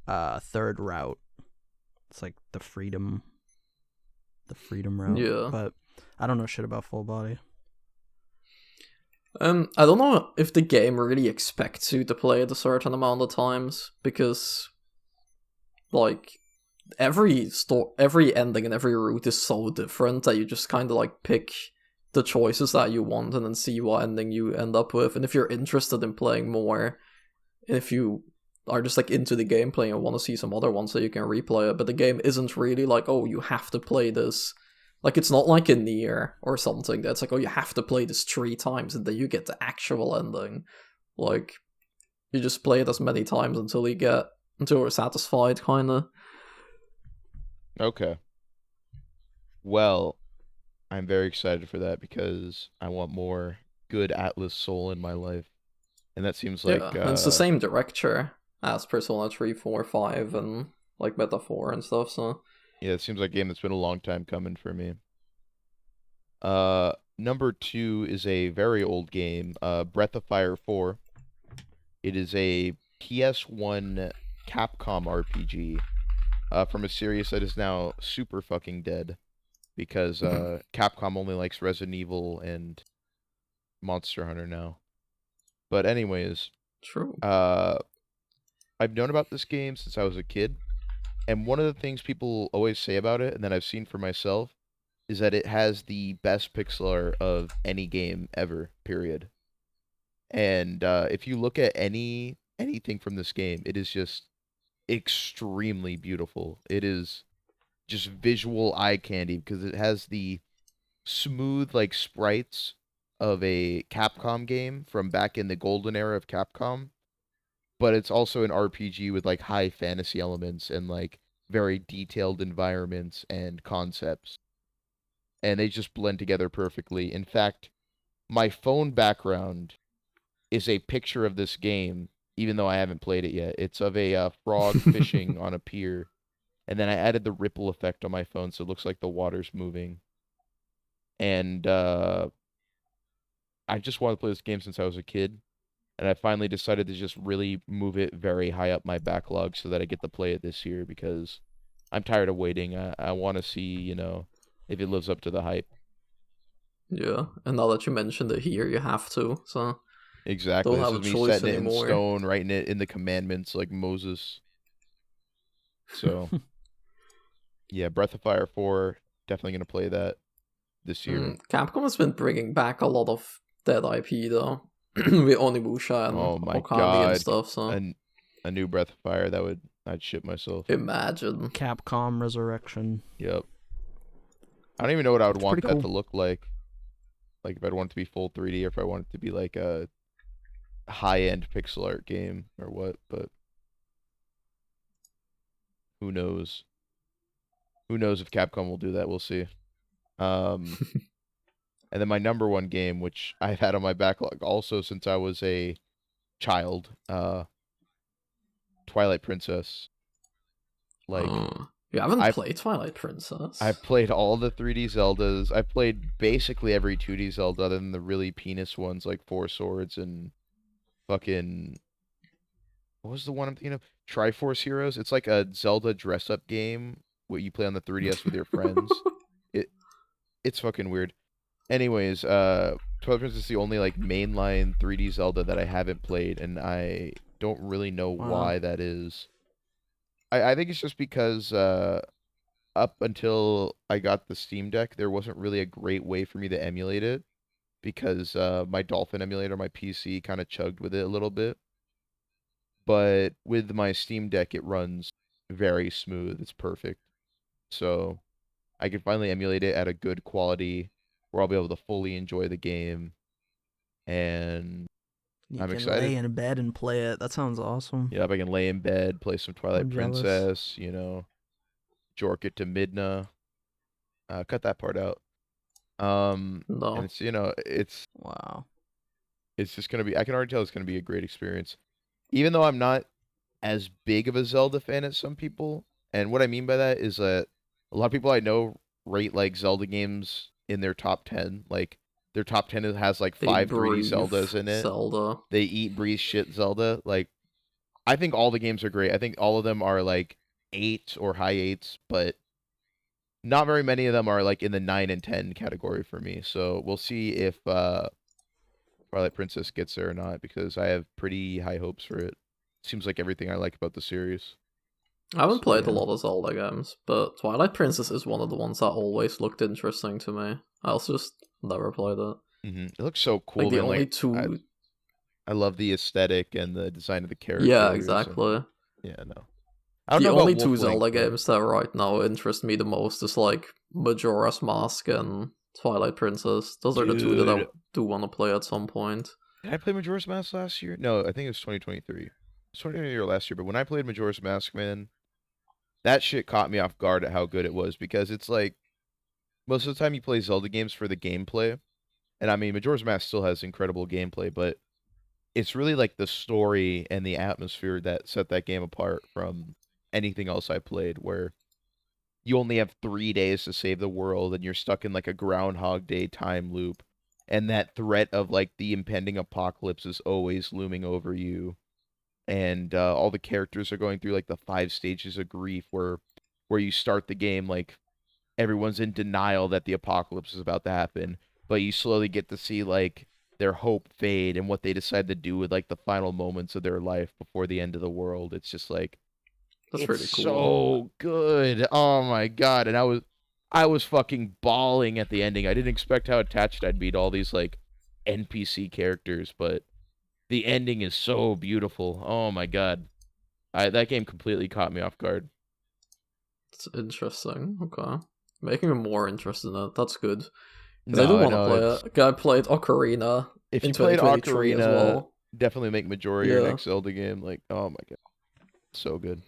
a third route. It's like the freedom route. Yeah. But I don't know shit about full body. I don't know if the game really expects you to play it a certain amount of times, because, like, every ending and every route is so different that you just kind of like pick the choices that you want and then see what ending you end up with. And if you're interested in playing more, if you are just like into the gameplay and want to see some other ones, so you can replay it. But the game isn't really like, oh, you have to play this. Like, it's not like a Nier or something that's like, oh, you have to play this 3 times and then you get the actual ending. Like, you just play it as many times until you're satisfied, kinda. Okay. Well, I'm very excited for that because I want more good Atlas Soul in my life. And that seems Yeah, like and it's the same director as Persona 3, 4, 5, and like Meta 4 and stuff, so. yeah, it seems like a game that's been a long time coming for me. Number 2 is a very old game, Breath of Fire 4. It is a PS1 Capcom RPG from a series that is now super fucking dead because Capcom only likes Resident Evil and Monster Hunter now. But anyways, True. I've known about this game since I was a kid, and one of the things people always say about it, and that I've seen for myself, is that it has the best pixel art of any game ever, period. And if you look at anything from this game, it is just extremely beautiful. It is just visual eye candy because it has the smooth like sprites of a Capcom game from back in the golden era of Capcom, but it's also an RPG with like high fantasy elements and like very detailed environments and concepts. And they just blend together perfectly. In fact, my phone background is a picture of this game, even though I haven't played it yet. It's of a frog fishing on a pier, and then I added the ripple effect on my phone, so it looks like the water's moving. And I just wanted to play this game since I was a kid, and I finally decided to just really move it very high up my backlog so that I get to play it this year because I'm tired of waiting. I want to see, if it lives up to the hype. Yeah, and now that you mentioned it here, you have to, so Exactly. don't This have a is me choice setting it in anymore. stone, writing it in the commandments like Moses. So, yeah, Breath of Fire 4, definitely going to play that this year. Capcom has been bringing back a lot of dead IP, though, with Onimusha and Oh my Okami and God. stuff, so A new Breath of Fire, I'd shit myself. imagine. Capcom Resurrection. Yep. I don't even know what I would It's want pretty that cool. to look like. Like if I'd want it to be full 3D or if I want it to be like a high-end pixel art game or what, but who knows? Who knows if Capcom will do that? We'll see. Um, and then my number one game, which I've had on my backlog also since I was a child, Twilight Princess. Like You haven't I played Twilight Princess? I've played all the 3D Zeldas. I've played basically every 2D Zelda other than the really penis ones like Four Swords and fucking what was the one I'm thinking of? Triforce Heroes. It's like a Zelda dress up game what you play on the 3DS with your friends. It it's fucking weird. Anyways, Twilight Princess is the only like mainline 3D Zelda that I haven't played, and I don't really know Wow. why that is. I think it's just because up until I got the Steam Deck, there wasn't really a great way for me to emulate it because my Dolphin emulator, my PC, kind of chugged with it a little bit. But with my Steam Deck, it runs very smooth. It's perfect. So I can finally emulate it at a good quality where I'll be able to fully enjoy the game. And You I'm can excited. lay in bed and play it. That sounds awesome. Yeah, I can lay in bed, play some Twilight I'm jealous. Princess, jork it to Midna. Cut that part out. And No. it's it's Wow. it's just gonna be. I can already tell it's gonna be a great experience, even though I'm not as big of a Zelda fan as some people. And what I mean by that is that a lot of people I know rate like Zelda games in their top 10. Like their top 10 has like They 5 3D breathe Zeldas in it. Zelda. They eat, breathe, shit Zelda. Like I think all the games are great. I think all of them are like 8 or high 8s, but not very many of them are like in the 9 and 10 category for me. So we'll see if Twilight Princess gets there or not, because I have pretty high hopes for it. Seems like everything I like about the series. I haven't So, played a yeah. lot of Zelda games, but Twilight Princess is one of the ones that always looked interesting to me. I also just never played it. It looks so cool. Like the man. only Like, two. I love the aesthetic and the design of the characters. Yeah, and- exactly. yeah, no. I don't The know about only two Wolf Link, Zelda but- games that right now interest me the most is like Majora's Mask and Twilight Princess. Those are the two that I Dude. do want to play at some point. Did I play Majora's Mask last year? No, I think it was 2023. It was 2023 or last year, but when I played Majora's Mask, man, that shit caught me off guard at how good it was, because it's like most of the time you play Zelda games for the gameplay. And I mean, Majora's Mask still has incredible gameplay, but it's really like the story and the atmosphere that set that game apart from anything else I played, where you only have 3 days to save the world and you're stuck in like a Groundhog Day time loop. And that threat of like the impending apocalypse is always looming over you. And all the characters are going through like the 5 stages of grief, where you start the game like everyone's in denial that the apocalypse is about to happen, but you slowly get to see like their hope fade and what they decide to do with like the final moments of their life before the end of the world. It's just like That's it's pretty cool. so good. Oh my god. And I was fucking bawling at the ending. I didn't expect how attached I'd be to all these like NPC characters, but the ending is so beautiful. Oh my god. That game completely caught me off guard. It's interesting. Okay. Making me more interested in it. That's good. Because No, I do want to no, play it's- it. I played Ocarina If in you played 2023 Ocarina, as well. definitely make Majora your Yeah. next Zelda game. Like, oh my god, so good.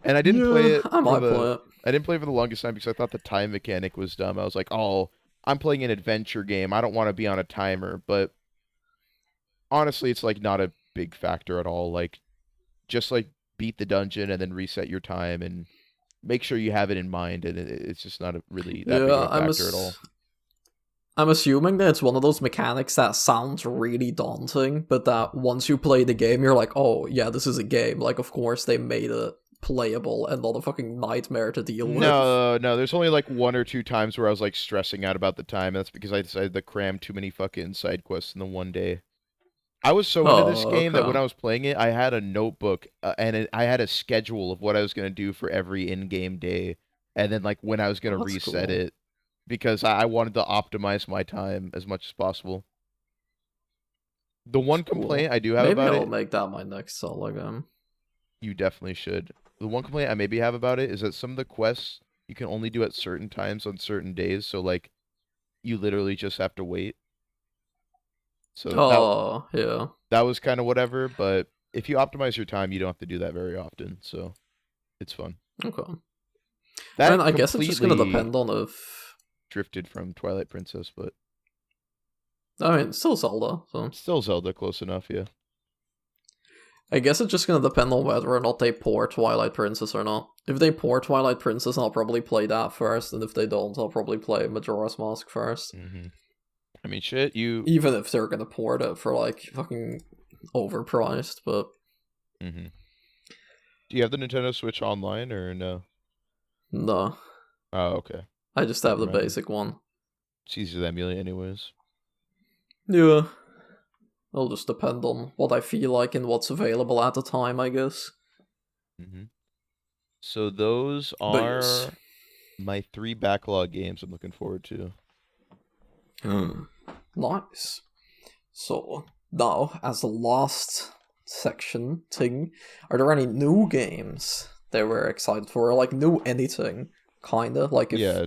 And I didn't play it. I might play it. I didn't play it for the longest time because I thought the time mechanic was dumb. I was like, oh, I'm playing an adventure game. I don't want to be on a timer. But honestly, it's like not a big factor at all. Like, just like beat the dungeon and then reset your time and make sure you have it in mind. And it's just not really that big of a factor at all. I'm assuming that it's one of those mechanics that sounds really daunting, but that once you play the game, you're like, oh, yeah, this is a game. Like, of course, they made it playable and not a fucking nightmare to deal with. No, there's only like 1 or 2 times where I was like stressing out about the time. That's because I decided to cram too many fucking side quests in the one day. I was so into this game that when I was playing it, I had a notebook and I had a schedule of what I was going to do for every in-game day, and then like when I was going to reset it, because I wanted to optimize my time as much as possible. The one complaint I do have about it... Maybe I'll make that my next Zelda game. You definitely should. The one complaint I maybe have about it is that some of the quests you can only do at certain times on certain days, so like you literally just have to wait. So yeah. That was kind of whatever, but if you optimize your time, you don't have to do that very often, so it's fun. Okay. That I guess it's just gonna depend on if drifted from Twilight Princess, but I mean, still Zelda, so still Zelda, close enough, yeah. I guess it's just gonna depend on whether or not they port Twilight Princess or not. If they port Twilight Princess, I'll probably play that first, and if they don't, I'll probably play Majora's Mask first. Mm-hmm. I mean, shit, even if they're gonna port it for like fucking overpriced, but. Mm-hmm. Do you have the Nintendo Switch Online or no? No. Oh, okay. I just have the basic one. It's easier to emulate anyways. Yeah. It'll just depend on what I feel like and what's available at the time, I guess. Mm-hmm. So those are my 3 backlog games I'm looking forward to. Nice. So, now, as the last section thing, are there any new games that we're excited for? Or, like, new anything, kinda? Like, if... Yeah.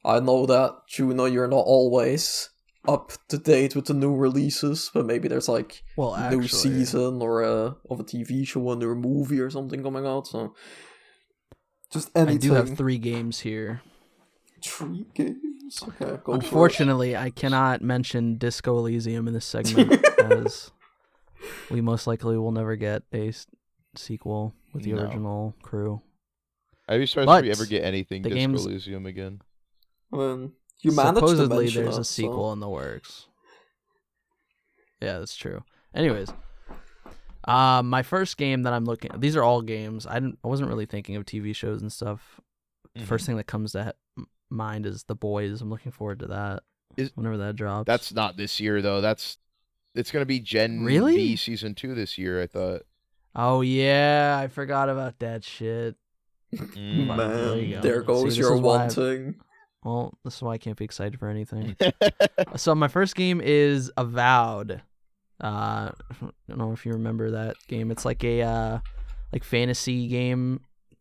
I know that, Juno, you're not always up to date with the new releases, but maybe there's, like, new season or of a TV show, a new movie or something coming out, so... Just anything. I do have 3 games here. 3 games? Okay, go Unfortunately, I cannot mention Disco Elysium in this segment, as we most likely will never get a sequel with the original crew. I'd be surprised if we ever get anything Disco Elysium again. You managed supposedly to there's a sequel in the works. Yeah, that's true. Anyways, my first game that I'm looking at, these are all games. I wasn't really thinking of TV shows and stuff. The first thing that comes to mind is The Boys. I'm looking forward to that. Whenever that drops. That's not this year though. It's gonna be Gen V season 2 this year, I thought. Oh yeah, I forgot about that shit. Man, there goes your wanting. Well, this is why I can't be excited for anything. So my first game is Avowed. I don't know if you remember that game. It's like a fantasy game.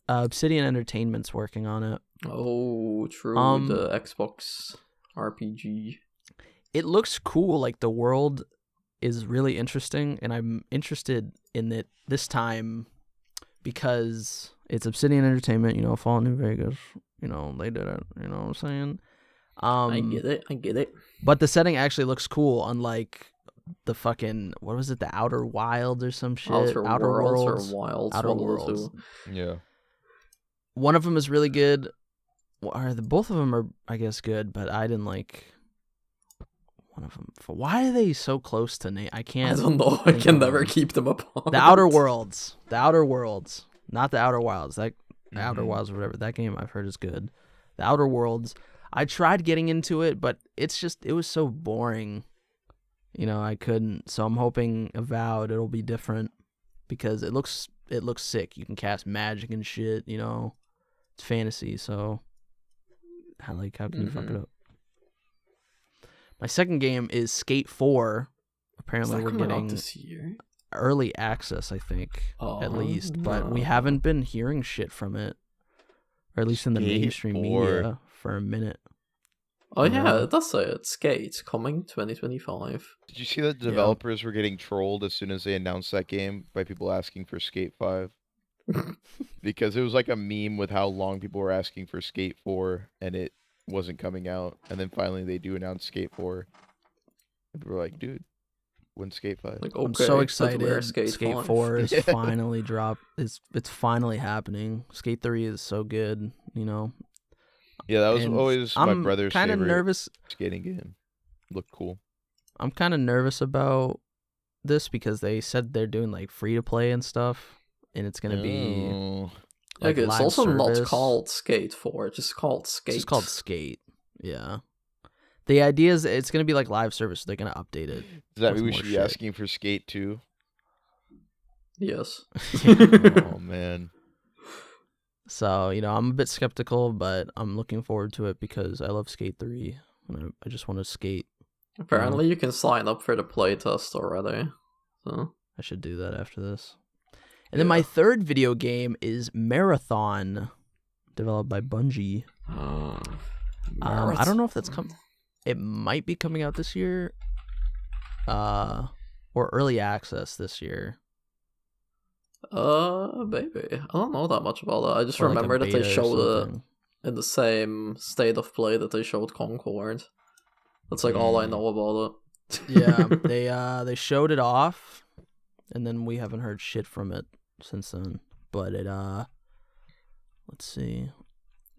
Obsidian Entertainment's working on it. Oh, true. The Xbox RPG. It looks cool. Like, the world is really interesting, and I'm interested in it this time because it's Obsidian Entertainment, Fallout New Vegas. They did it. You know what I'm saying? I get it. But the setting actually looks cool, unlike the fucking, what was it, the Outer Wilds or some shit? Outer Worlds or Wilds. Outer Worlds. Yeah. One of them is really good. Both of them are, I guess, good, but I didn't like one of them. Why are they so close to Nate? I don't know. I can never keep them apart. The Outer Worlds. Not the Outer Wilds. The Outer Wilds or whatever. That game I've heard is good. The Outer Worlds. I tried getting into it, but it was so boring. I couldn't. So I'm hoping Avowed it'll be different because it looks sick. You can cast magic and shit, It's fantasy, so how can you fuck it up? My second game is Skate 4. Apparently we're getting this year? Early access, I think, at least, but we haven't been hearing shit from it, or at least in the mainstream media for a minute. Oh yeah, it does say it. Skate coming 2025. Did you see that developers were getting trolled as soon as they announced that game by people asking for Skate 5? Because it was like a meme with how long people were asking for Skate 4 and it wasn't coming out, and then finally they do announce Skate 4. And people were like, dude, when's Skate 5? Like, okay, I'm so excited. Skate 4 is finally dropped. It's finally happening. Skate 3 is so good, Yeah, that was always my brother's favorite nervous. Skating game. Looked cool. I'm kind of nervous about this because they said they're doing like free to play and stuff, and it's gonna be like it's also service. Not called Skate 4, it's just called Skate. It's just called Skate. Yeah. The idea is it's gonna be like live service. So they're gonna update it. Does that mean we should be asking for Skate 2? Yes. Oh man. So, I'm a bit skeptical, but I'm looking forward to it because I love Skate 3, and I just want to skate. Apparently, you can sign up for the playtest already. So. I should do that after this. And then my third video game is Marathon, developed by Bungie. I don't know if that's it might be coming out this year, or early access this year. Maybe. I don't know that much about that. I just remember that they showed it in the same state of play that they showed Concord. That's like all I know about it. Yeah, they showed it off, and then we haven't heard shit from it since then. But it, let's see.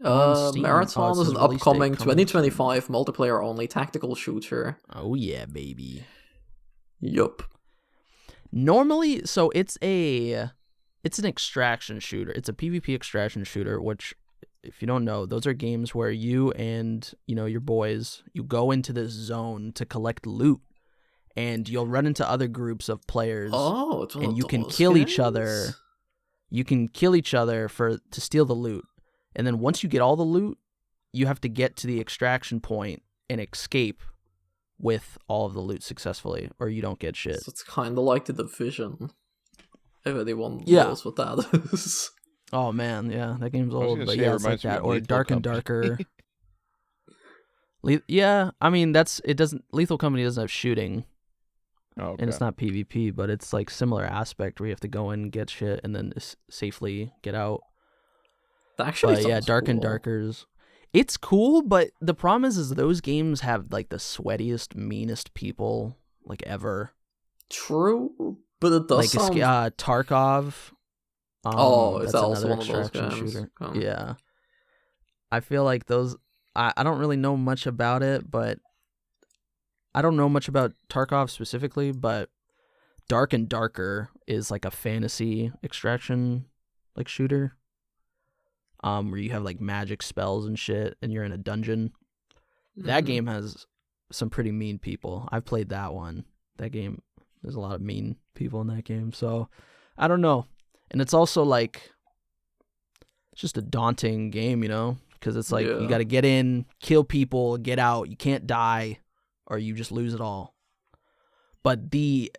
Marathon is an upcoming 2025 multiplayer-only tactical shooter. Oh yeah, baby. Yup. Normally, so it's an extraction shooter. It's a PvP extraction shooter, which, if you don't know, those are games where you and, your boys, you go into this zone to collect loot, and you'll run into other groups of players, and you can kill each other. You can kill each other to steal the loot. And then once you get all the loot, you have to get to the extraction point and escape with all of the loot successfully, or you don't get shit. So it's kind of like The Division. If anyone knows what that is. Oh man, yeah, that game's old, but yeah, it's like that. Or Dark and Darker. Yeah, I mean Lethal Company doesn't have shooting. Oh, okay. And it's not PvP, but it's like similar aspect where you have to go in and get shit and then safely get out. That actually But yeah, sounds Dark and cool. Darker's. It's cool, but the problem is those games have like the sweatiest, meanest people like ever. True, but it does Like sound. Tarkov. Oh, is That's that also another one of those extraction games? shooter. Yeah, I feel like those. I don't really know much about it, but I don't know much about Tarkov specifically. But Dark and Darker is like a fantasy extraction like shooter. Where you have like magic spells and shit, and you're in a dungeon. That Mhm. game has some pretty mean people. I've played that one. That game, there's a lot of mean people in that game. So, I don't know. And it's also like, it's just a daunting game, you know? Because it's like, you Yeah. got to get in, kill people, get out. You can't die, or you just lose it all. But the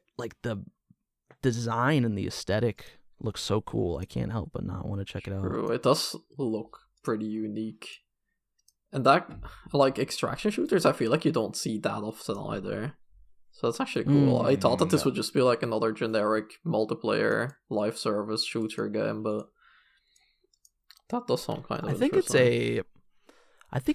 design and the aesthetic looks so cool. I can't help but not want to check it out. True, it does look pretty unique. And that, like, extraction shooters, I feel like you don't see that often either. So that's actually cool. I thought that this No. would just be like another generic multiplayer live service shooter game, but that does sound kind of I think interesting.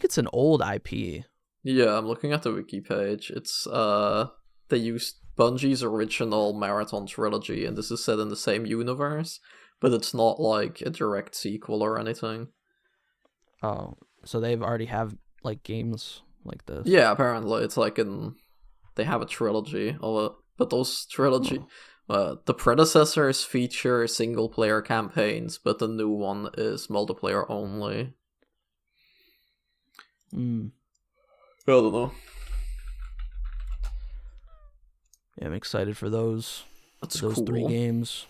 it's an old IP. Yeah, I'm looking at the wiki page. It's they used Bungie's original Marathon trilogy, and this is set in the same universe, but it's not like a direct sequel or anything. Oh, so they've already have like games like this. Yeah, apparently it's like they have a trilogy of it, but those trilogy, the predecessors feature single player campaigns, but the new one is multiplayer only. Mm. I don't know. Yeah, I'm excited for those. That's Those cool. 3 games.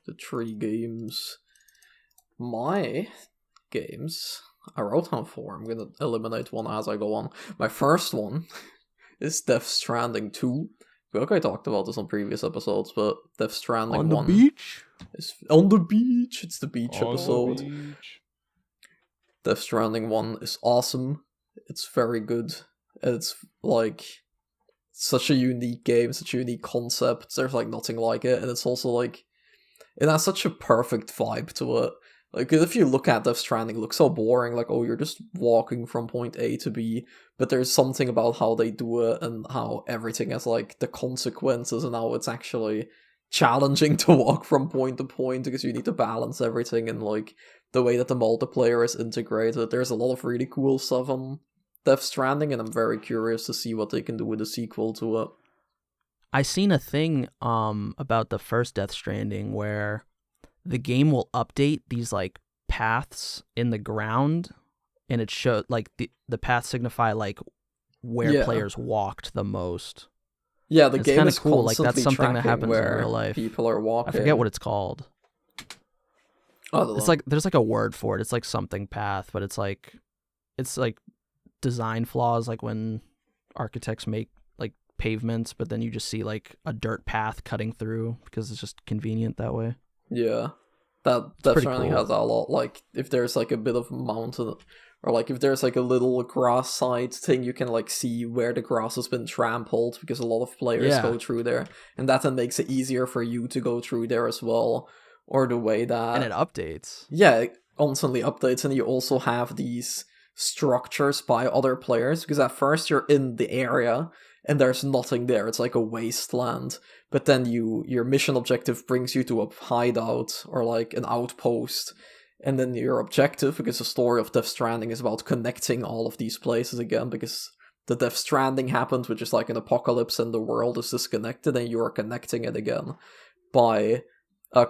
The 3 games. My games, I wrote down 4. I'm gonna eliminate one as I go on. My first one is Death Stranding 2. I feel like I talked about this on previous episodes, but Death Stranding On the 1 beach? is on the beach. It's the beach On the episode. beach. Death Stranding 1 is awesome. It's very good. It's like such a unique game, such a unique concept. There's like nothing like it, and it's also like it has such a perfect vibe to it. Like if you look at Death Stranding, it looks so boring. Like, oh, you're just walking from point A to B, but there's something about how they do it and how everything has like the consequences and how it's actually challenging to walk from point to point because you need to balance everything and like the way that the multiplayer is integrated. There's a lot of really cool stuff on Death Stranding, and I'm very curious to see what they can do with the sequel to it. I seen a thing about the first Death Stranding where the game will update these like paths in the ground, and it showed like the paths signify like where players walked the most. Yeah, the It's game kind is of cool. Like constantly that's something that tracking happens in where real life. people are walking. I forget what it's called. I don't know. It's like there's like a word for it. It's like something path, but it's like design flaws, like when architects make like pavements, but then you just see like a dirt path cutting through because it's just convenient that way. Yeah, that Death pretty Stranding cool. has that a lot. Like if there's like a bit of mountain, or like if there's like a little grass side thing, you can like see where the grass has been trampled because a lot of players go through there, and that then makes it easier for you to go through there as well. Or the way that And it updates. Yeah, it constantly updates, and you also have these structures by other players because at first you're in the area and there's nothing there. It's like a wasteland. But then your mission objective brings you to a hideout or like an outpost. And then your objective, because the story of Death Stranding is about connecting all of these places again, because the Death Stranding happened, which is like an apocalypse and the world is disconnected, and you are connecting it again by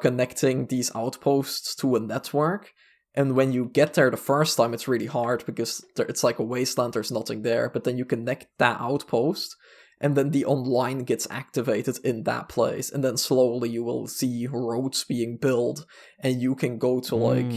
connecting these outposts to a network. And when you get there the first time, it's really hard because it's like a wasteland, there's nothing there. But then you connect that outpost, and then the online gets activated in that place. And then slowly you will see roads being built, and you can go to like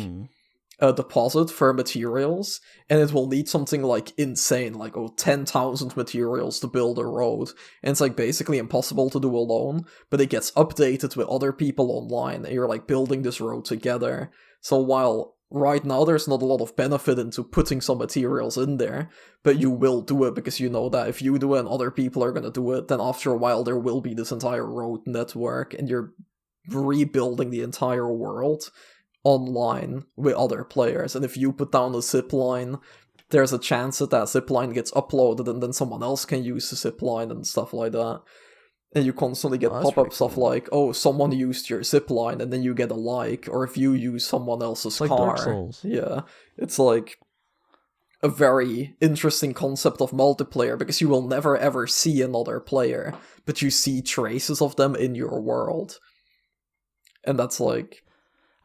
a deposit for materials, and it will need something like insane, like 10,000 materials to build a road, and it's like basically impossible to do alone, but it gets updated with other people online, and you're like building this road together. So while right now there's not a lot of benefit into putting some materials in there, but you will do it because you know that if you do it and other people are gonna do it, then after a while there will be this entire road network, and you're rebuilding the entire world online with other players, and if you put down a zip line, there's a chance that that zip line gets uploaded and then someone else can use the zip line and stuff like that. And you constantly get Oh, that's pop-up pretty stuff cool. like, oh, someone used your zip line, and then you get a like, or if you use someone else's It's like car. Dark Souls. Yeah, it's like a very interesting concept of multiplayer, because you will never ever see another player, but you see traces of them in your world. And that's like...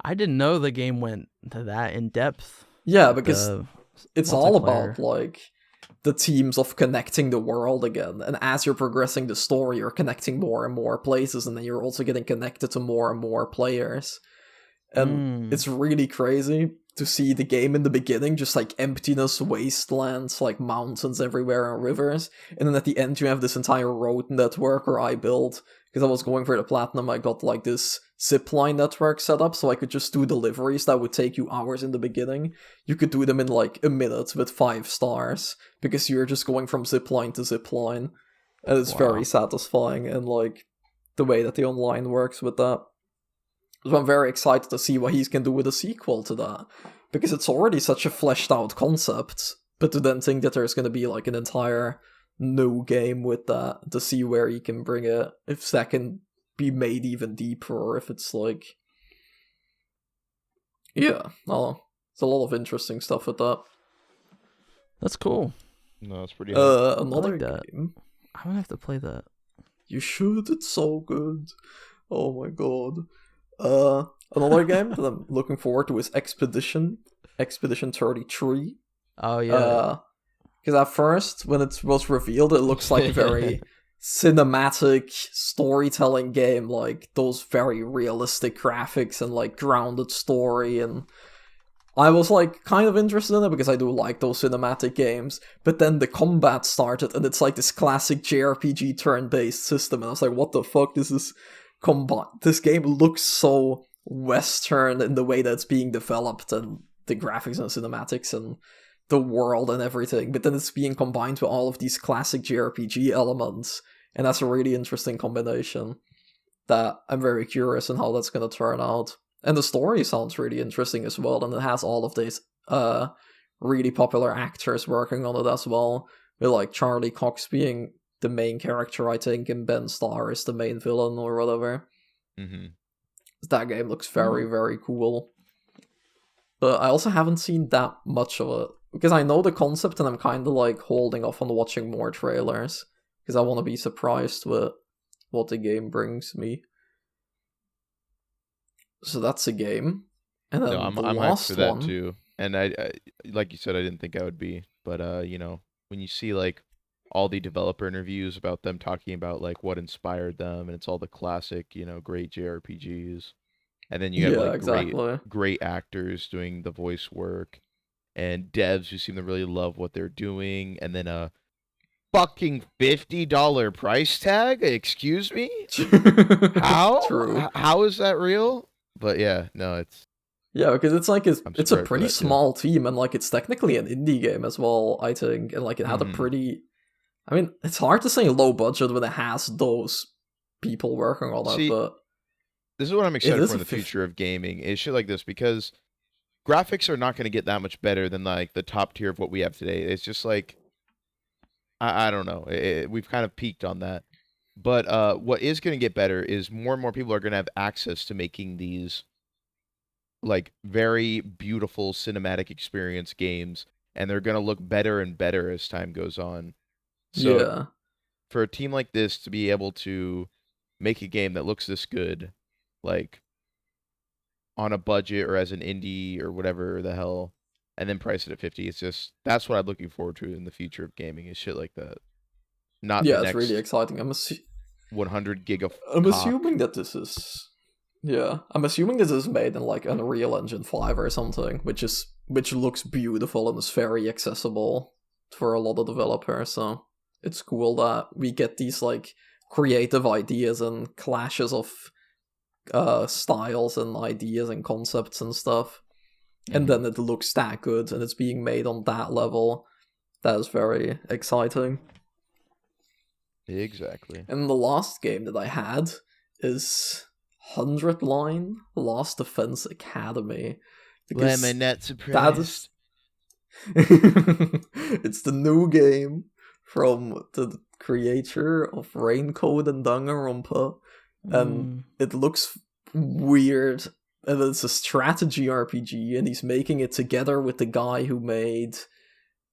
I didn't know the game went to that in depth. Yeah, with because the it's all multiplayer. about, like, the themes of connecting the world again. And as you're progressing the story, you're connecting more and more places, and then you're also getting connected to more and more players. And it's really crazy to see the game in the beginning, just like emptiness, wastelands, like mountains everywhere and rivers. And then at the end, you have this entire road network where I built. Because I was going for the platinum, I got like this zipline network set up, so I could just do deliveries that would take you hours in the beginning. You could do them in like a minute with 5 stars, because you're just going from zipline to zipline. And it's very satisfying, and like the way that the online works with that. So I'm very excited to see what he can do with a sequel to that, because it's already such a fleshed out concept, but to then think that there's going to be like an entire new game with that, to see where he can bring it, if that can be made even deeper, or if it's like... Yeah, oh, there's a lot of interesting stuff with that. That's cool. No, it's pretty hard. Another like that. game. I'm gonna have to play that. You should, it's so good. Oh my god. Another game that I'm looking forward to is Expedition 33. Oh yeah. Because at first, when it was revealed, it looks like a very cinematic storytelling game, like those very realistic graphics and like grounded story, and I was like kind of interested in it because I do like those cinematic games, but then the combat started and it's like this classic JRPG turn-based system, and I was like, what the fuck, this game looks so Western in the way that it's being developed, and the graphics and cinematics and the world and everything, but then it's being combined with all of these classic JRPG elements, and that's a really interesting combination that I'm very curious in how that's going to turn out. And the story sounds really interesting as well, and it has all of these really popular actors working on it as well, with like Charlie Cox being the main character, I think, and Ben Starr is the main villain or whatever. Mm-hmm. That game looks very, very cool. But I also haven't seen that much of it, because I know the concept and I'm kind of like holding off on watching more trailers, because I want to be surprised with what the game brings me. So that's a game. And then No, the I'm hyped last for that one... too. And I, like you said, I didn't think I would be, but you know, when you see like all the developer interviews about them talking about like what inspired them, and it's all the classic, you know, great JRPGs, and then you have Yeah, like exactly. great actors doing the voice work, and devs who seem to really love what they're doing, and then a fucking $50 price tag. Excuse me, how? True. How is that real? But yeah, no, it's... Yeah, because it's like I'm it's super a hyped for pretty that too. small team, and like it's technically an indie game as well, I think, and like it had a pretty... I mean, it's hard to say low budget when it has those people working on it, See, but this is what I'm it excited is for a in the future of gaming, is shit like this, because graphics are not going to get that much better than like the top tier of what we have today. It's just like, I don't know, we've kind of peaked on that. But what is going to get better is more and more people are going to have access to making these like very beautiful cinematic experience games, and they're going to look better and better as time goes on. So yeah. for a team like this to be able to make a game that looks this good, like on a budget or as an indie or whatever the hell, and then price it at 50, it's just, that's what I'm looking forward to in the future of gaming, is shit like that. Not the Yeah, it's really next exciting. 100 gig of I'm cock. assuming that this is... Yeah, I'm assuming this is made in like Unreal Engine 5 or something, which looks beautiful and is very accessible for a lot of developers, so it's cool that we get these like creative ideas and clashes of styles and ideas and concepts and stuff, and then it looks that good and it's being made on that level. That is very exciting. Exactly. And the last game that I had is 100 line Last Defense Academy. Why am I not That is... surprised? It's the new game from the creator of Raincoat and Danganronpa, and it looks weird, and it's a strategy RPG, and he's making it together with the guy who made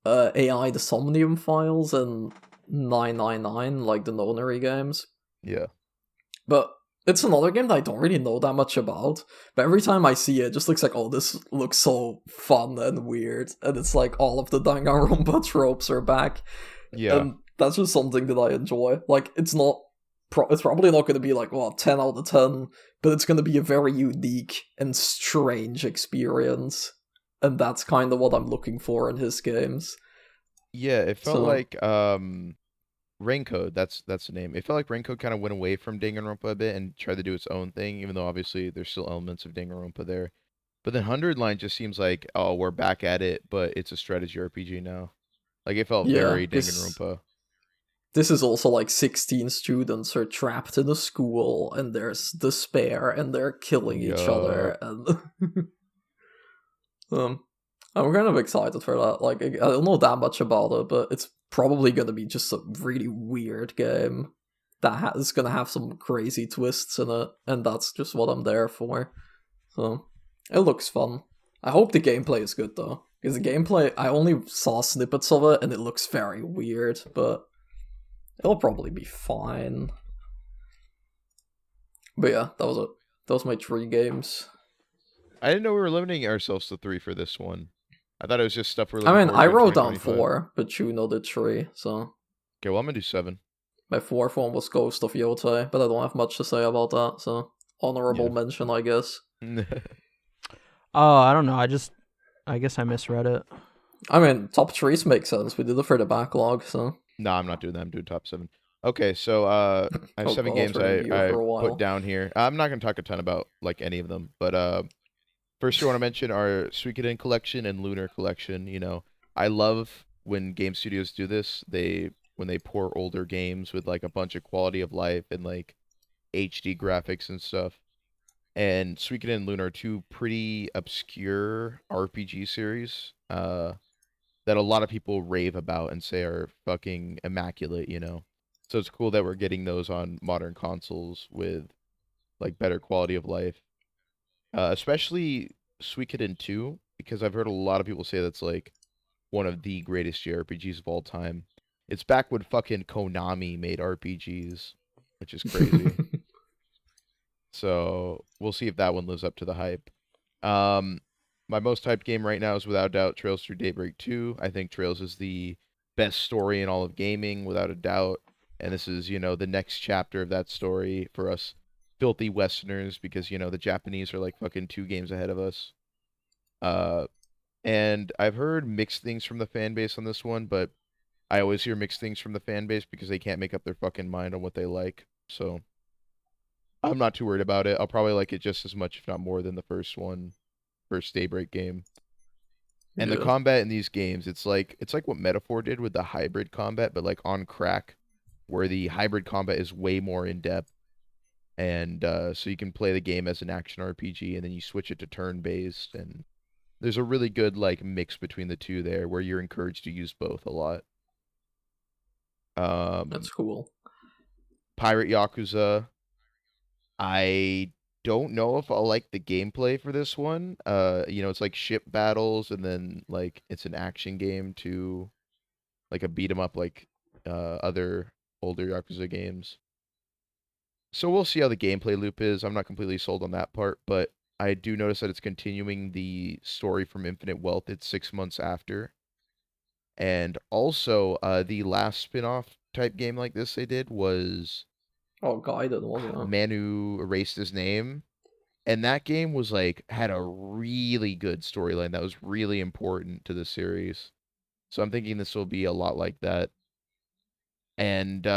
AI the Somnium Files and 999, like the Nonary games. Yeah. But it's another game that I don't really know that much about, but every time I see it, it just looks like, oh, this looks so fun and weird, and it's like all of the Danganronpa tropes are back. Yeah. And that's just something that I enjoy. Like, it's not... it's probably not going to be like, well, 10 out of 10, but it's going to be a very unique and strange experience, and that's kind of what I'm looking for in his games. Yeah, it felt like Raincoat, that's the name. It felt like Raincoat kind of went away from Danganronpa a bit and tried to do its own thing, even though obviously there's still elements of Danganronpa there. But then 100 Line just seems like, oh, we're back at it, but it's a strategy RPG now. Like, it felt very Danganronpa. This is also like 16 students are trapped in a school, and there's despair, and they're killing each other, and I'm kind of excited for that. Like, I don't know that much about it, but it's probably going to be just a really weird game that is going to have some crazy twists in it, and that's just what I'm there for. So, it looks fun. I hope the gameplay is good, though, because the gameplay, I only saw snippets of it, and it looks very weird, but it'll probably be fine. But yeah, that was it. That was my 3 games. I didn't know we were limiting ourselves to 3 for this one. I thought it was just stuff we're looking I mean, I wrote down 2025. 4, but Juno did 3, so... Okay, well, I'm gonna do 7. My 4th one was Ghost of Yotei, but I don't have much to say about that, so... honorable mention, I guess. Oh, I don't know, I guess I misread it. I mean, top 3s make sense, we did it for the backlog, so... No, I'm not doing that, I'm doing top 7. Okay, so I have 7 games I put down here. I'm not gonna talk a ton about, like, any of them, but first I want to mention are Suikoden Collection and Lunar Collection. You know, I love when game studios do this. When they pour older games with like a bunch of quality of life and like HD graphics and stuff. And Suikoden and Lunar are 2 pretty obscure RPG series that a lot of people rave about and say are fucking immaculate, you know. So it's cool that we're getting those on modern consoles with like better quality of life. Especially Suikoden 2, because I've heard a lot of people say that's like one of the greatest JRPGs of all time. It's back when fucking Konami made RPGs, which is crazy. So we'll see if that one lives up to the hype. My most hyped game right now is without doubt Trails Through Daybreak 2. I think Trails is the best story in all of gaming, without a doubt. And this is, you know, the next chapter of that story for us filthy Westerners, because, you know, the Japanese are like fucking 2 games ahead of us. And I've heard mixed things from the fan base on this one, but I always hear mixed things from the fan base because they can't make up their fucking mind on what they like. So I'm not too worried about it. I'll probably like it just as much, if not more, than the first Daybreak game. And the combat in these games, it's like what Metaphor did with the hybrid combat, but like on crack, where the hybrid combat is way more in depth. And so you can play the game as an action RPG, and then you switch it to turn-based, and there's a really good like mix between the two there, where you're encouraged to use both a lot. That's cool. Pirate Yakuza. I don't know if I'll like the gameplay for this one. You know, it's like ship battles, and then like it's an action game too, like a beat 'em up like other older Yakuza games. So we'll see how the gameplay loop is. I'm not completely sold on that part, but I do notice that it's continuing the story from Infinite Wealth. It's 6 months after. And also, the last spin-off type game like this they did was... Oh, Gaiden, wasn't it? Manu erased his name. And that game was like, had a really good storyline that was really important to the series. So I'm thinking this will be a lot like that. And,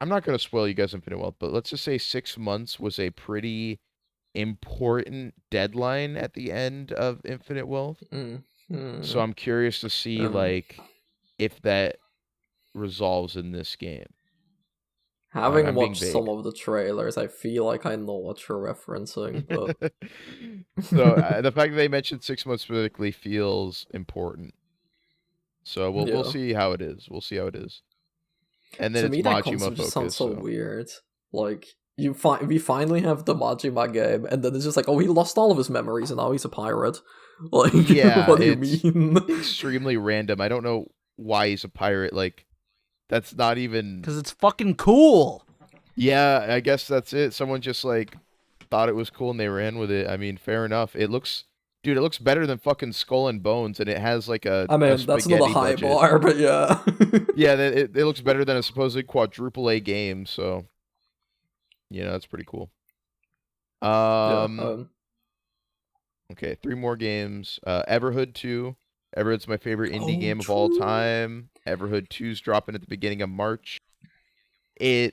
I'm not going to spoil you guys Infinite Wealth, but let's just say 6 months was a pretty important deadline at the end of Infinite Wealth. So I'm curious to see like if that resolves in this game. Having I'm being watched some vague. of the trailers, I feel like I know what you're referencing, but So the fact that they mentioned 6 months specifically feels important. So we'll yeah. see how it is. We'll see how it is. And then To it's me, that Majima concept just sounds focused. so So weird. Like, we finally have the Majima game, and then it's just like, oh, he lost all of his memories, and now he's a pirate. Like, yeah, what do you it's mean? extremely random. I don't know why he's a pirate. Like that's not even. Because it's fucking cool. Yeah, I guess that's it. Someone just like thought it was cool and they ran with it. I mean, fair enough. It looks, dude, it looks better than fucking Skull and Bones, and it has like I a mean, that's not a spaghetti high budget. bar, but yeah. Yeah, it looks better than a supposedly quadruple A game. So, that's pretty cool. Yeah, Okay, 3 more games. Everhood 2. Everhood's my favorite indie game of all true. time. Everhood 2's dropping at the beginning of March. It's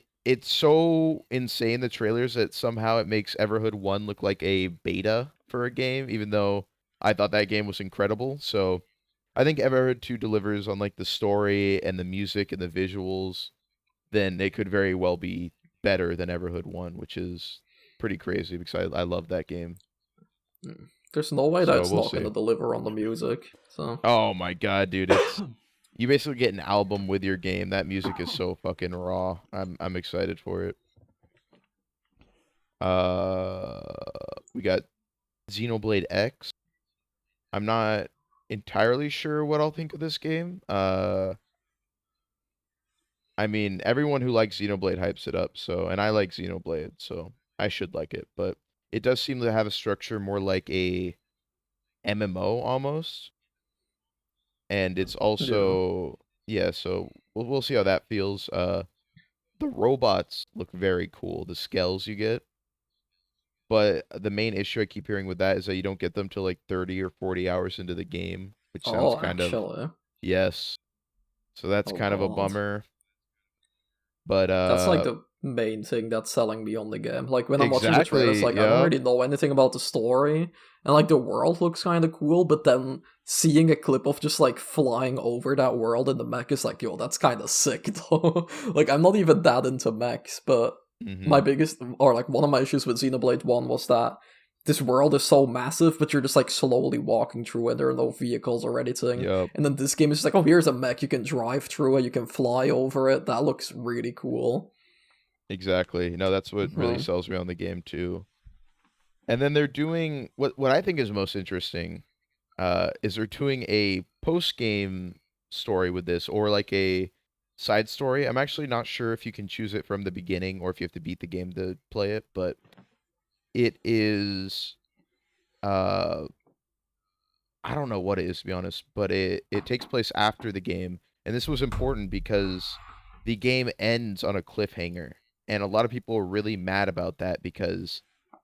so insane, the trailers, that somehow it makes Everhood 1 look like a beta for a game, even though I thought that game was incredible. So I think Everhood 2 delivers on like the story and the music and the visuals, then it could very well be better than Everhood 1, which is pretty crazy because I love that game. There's no way So that's we'll not going see. to deliver on the music. So Oh my god, dude, you basically get an album with your game. That music is so fucking raw. I'm excited for it. We got Xenoblade X. I'm not entirely sure what I'll think of this game. I mean, everyone who likes Xenoblade hypes it up, and I like Xenoblade, so I should like it, but it does seem to have a structure more like a MMO almost. And it's yeah. also, yeah, so we'll see how that feels. The robots look very cool, the scales you get. But the main issue I keep hearing with that is that you don't get them till like 30 or 40 hours into the game, which sounds Oh, kind of, actually. yes. So that's Oh kind of a god. bummer. But That's like the main thing that's selling me on the game. Like when I'm watching the trailers, exactly, like I don't yeah. really know anything about the story, and like the world looks kind of cool, but then seeing a clip of just like flying over that world in the mech is like, yo, that's kind of sick though. Like I'm not even that into mechs, but my Mhm. biggest, or like one of my issues with Xenoblade 1 was that this world is so massive, but you're just like slowly walking through it. There are no vehicles or anything. Yep. And then this game is just like, oh, here's a mech. You can drive through it. You can fly over it. That looks really cool. Exactly. No, that's what really Mhm. sells me on the game too. And then they're doing what I think is most interesting, is they're doing a post game story with this, or like a side story. I'm actually not sure if you can choose it from the beginning or if you have to beat the game to play it, but it is uh I don't know what it is, to be honest, but it takes place after the game, and this was important because the game ends on a cliffhanger, and a lot of people are really mad about that because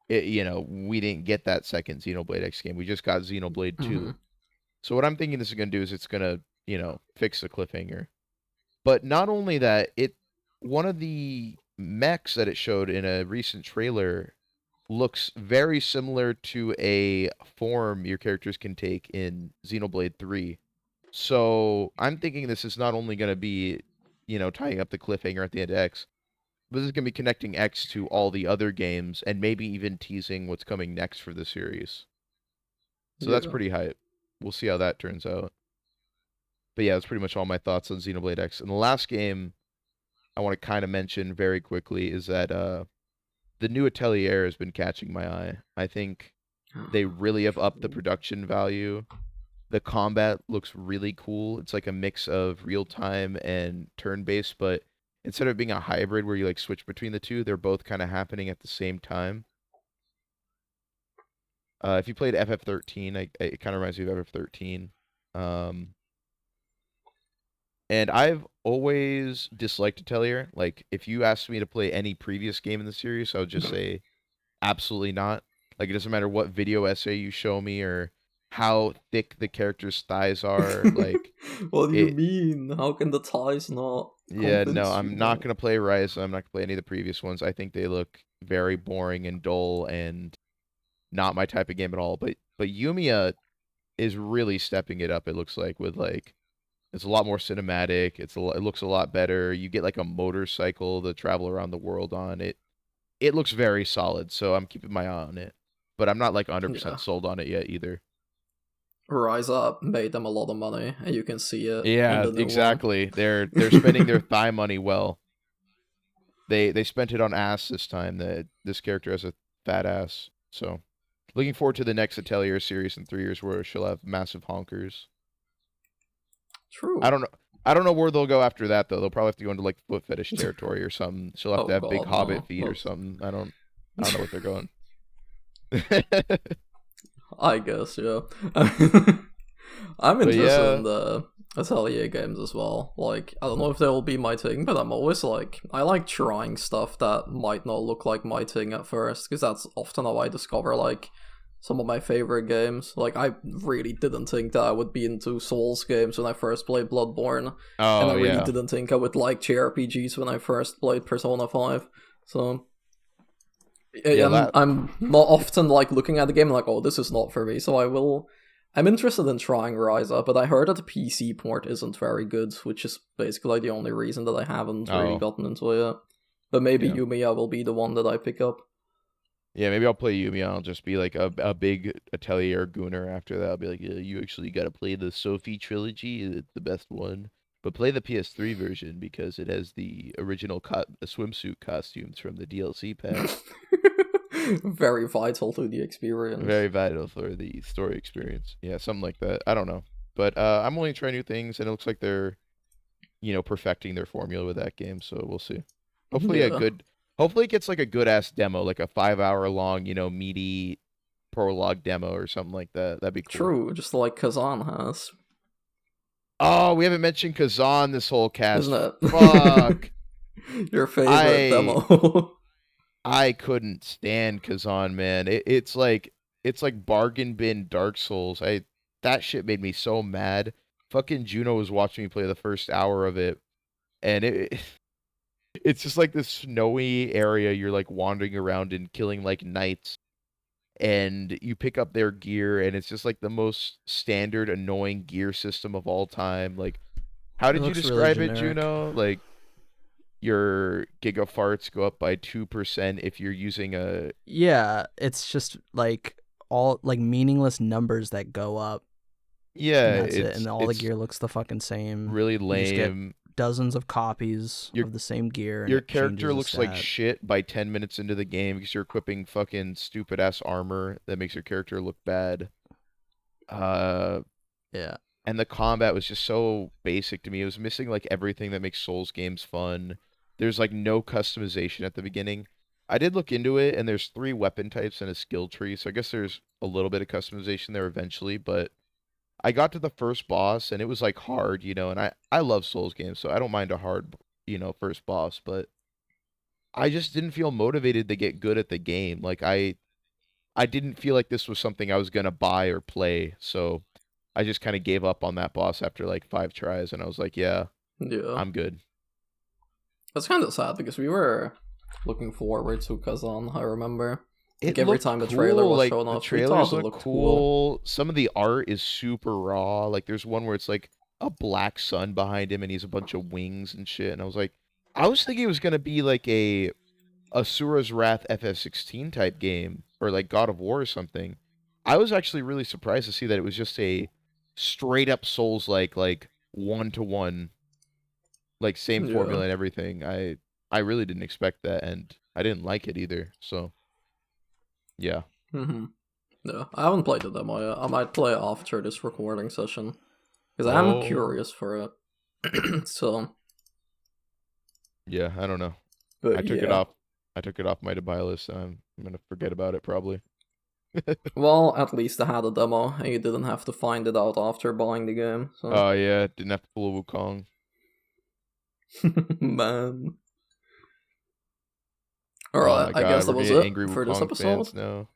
we didn't get that second Xenoblade X game. We just got Xenoblade 2. Mhm. So what I'm thinking this is going to do is it's going to, fix the cliffhanger. But not only that, one of the mechs that it showed in a recent trailer looks very similar to a form your characters can take in Xenoblade 3. So I'm thinking this is not only going to be, tying up the cliffhanger at the end of X, but this is going to be connecting X to all the other games and maybe even teasing what's coming next for the series. So that's Yeah. pretty hype. We'll see how that turns out. But yeah, that's pretty much all my thoughts on Xenoblade X. And the last game I want to kind of mention very quickly is that the new Atelier has been catching my eye. I think they really have upped the production value. The combat looks really cool. It's like a mix of real time and turn based, but instead of being a hybrid where you like switch between the two, they're both kind of happening at the same time. If you played FF13, it kind of reminds me of FF13. Um, and I've always disliked Atelier. Like, if you asked me to play any previous game in the series, I would just say absolutely not. Like, it doesn't matter what video essay you show me or how thick the character's thighs are. Like, What do you it. mean? How can the ties not Yeah, no, convince you, I'm not man? gonna play Rise. I'm not gonna play any of the previous ones. I think they look very boring and dull and not my type of game at all. But Yumiya is really stepping it up. It looks like with like It's a lot more cinematic. It looks a lot better. You get like a motorcycle to travel around the world on it. It looks very solid, so I'm keeping my eye on it. But I'm not like Yeah. 100% sold on it yet either. Rise Up made them a lot of money, and you can see it in Yeah, the new one. exactly. They're spending their thigh money well. They spent it on ass this time. This character has a fat ass. So, looking forward to the next Atelier series in 3 years where she'll have massive honkers. I True. don't know. I don't know where they'll go after that though. They'll probably have to go into like foot fetish territory or something. She'll have Oh to have big god, hobbit no. feet or Not... something. I don't know what they're going. I guess, yeah. I'm But interested yeah, in the Atelier games as well. Like, I don't know if they will be my thing, but I'm always like, I like trying stuff that might not look like my thing at first, because that's often how I discover, like, some of my favorite games. Like, I really didn't think that I would be into Souls games when I first played Bloodborne, and I oh really yeah, didn't think I would like JRPGs when I first played Persona 5. So, yeah. I'm not often like looking at the game like, oh, this is not for me. So I will. I'm interested in trying Rise Up, but I heard that the PC port isn't very good, which is basically like the only reason that I haven't really Oh gotten into it yet. But maybe yeah, Yumiya will be the one that I pick up. yeah. Maybe I'll play Yumi. I'll just be like a big Atelier gooner after that. I'll be like, yeah, you actually got to play the Sophie trilogy. It's the best one. But play the PS3 version because it has the original swimsuit costumes from the DLC pack. Very vital to the experience. Very vital for the story experience. Yeah, something like that. I don't know. But I'm only trying new things, and it looks like they're, perfecting their formula with that game. So we'll see. Hopefully a Yeah, good, hopefully it gets like a good ass demo, like a 5 hour long, meaty prologue demo or something like that. That'd be cool. true. Just like Kazan has, Oh, we haven't mentioned Kazan this whole cast. isn't it? Fuck. Your favorite I demo. I couldn't stand Kazan, man. It's like bargain bin Dark Souls. That shit made me so mad. Fucking Juno was watching me play the first hour of it, and it's just like this snowy area you're like wandering around and killing like knights, and you pick up their gear, and it's just like the most standard annoying gear system of all time. Like, how It did you looks really describe it, generic. Juno? Like your gigafarts go up by 2% if you're using a Yeah, it's just like all like meaningless numbers that go up, yeah, and that's it. it's And all the it's gear looks the fucking same. really You just get lame. dozens of copies Your of the same gear, and your it character changes the looks like stat. shit by 10 minutes into the game because you're equipping fucking stupid ass armor that makes your character look bad. Uh Yeah, and the combat was just so basic to me. It was missing like everything that makes Souls games fun. There's like no customization at the beginning. I did look into it and there's 3 weapon types and a skill tree, so I guess there's a little bit of customization there eventually, but I got to the first boss and it was like hard, and I love Souls games, so I don't mind a hard, first boss, but I just didn't feel motivated to get good at the game. Like I didn't feel like this was something I was gonna buy or play, so I just kind of gave up on that boss after like 5 tries, and I was like, yeah, Yeah. I'm good. That's kind of sad because we were looking forward to Kazan, I remember. Like It every looked time the trailer cool. was Like shown the off, we trailers thought it look looked cool. cool. Some of the art is super raw. Like there's one where it's like a black sun behind him and he's a bunch of wings and shit. And I was thinking it was gonna be like a Asura's Wrath FF16 type game or like God of War or something. I was actually really surprised to see that it was just a straight up Souls like 1-to-1, like same Yeah. formula and everything. I really didn't expect that, and I didn't like it either. So yeah. hmm Yeah. I haven't played the demo yet. I might play it after this recording session. Because I am Oh curious for it. So, yeah, I don't know. I but took it yeah. off. I took it off my to buy list. I'm gonna forget about it probably. Well, at least I had a demo, and you didn't have to find it out after buying the game. So, Oh yeah, didn't have to pull a Wukong. man. Oh Alright, my I guess god, that we're was gonna get it angry for this Wukong episode. fans now.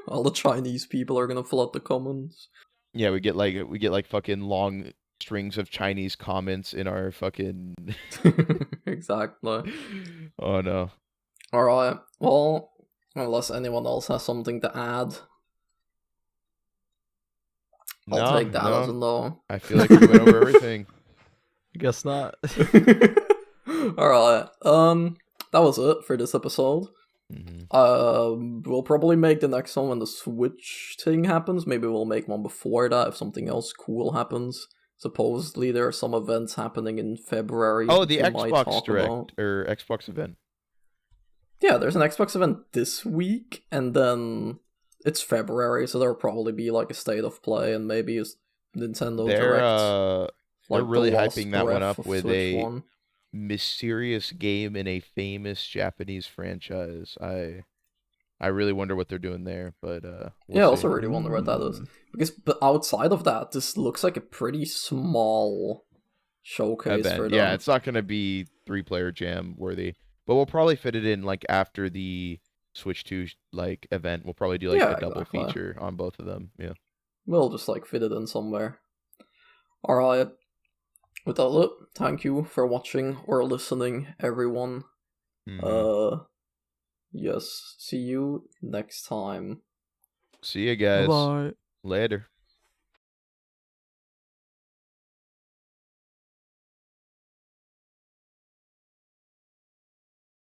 All the Chinese people are gonna flood the comments. Yeah, we get like fucking long strings of Chinese comments in our fucking. Exactly. Oh no. Alright, well, unless anyone else has something to add, I'll No, take that as a no. no. I feel like we went over everything. I guess not. Alright, that was it for this episode. We'll probably make the next one when the Switch thing happens. Maybe we'll make one before that if something else cool happens. Supposedly there are some events happening in February. Oh, the which we might Xbox talk Direct about. or Xbox event. Yeah, there's an Xbox event this week, and then it's February, so there'll probably be like a state of play and maybe a Nintendo Direct. They're really the lost hyping that one breath up of with Switch a one. mysterious game in a famous Japanese franchise. I really wonder what they're doing there, but Yeah, I also see. really wonder what that is. But outside of that, this looks like a pretty small showcase Event. for them. Yeah, it's not gonna be 3-player jam worthy, but we'll probably fit it in like after the Switch 2 like event. We'll probably do like Yeah, a double exactly. feature on both of them. Yeah. We'll just like fit it in somewhere. Alright. With that, thank you for watching or listening, everyone. Yes, see you next time. See you guys. Bye. Later.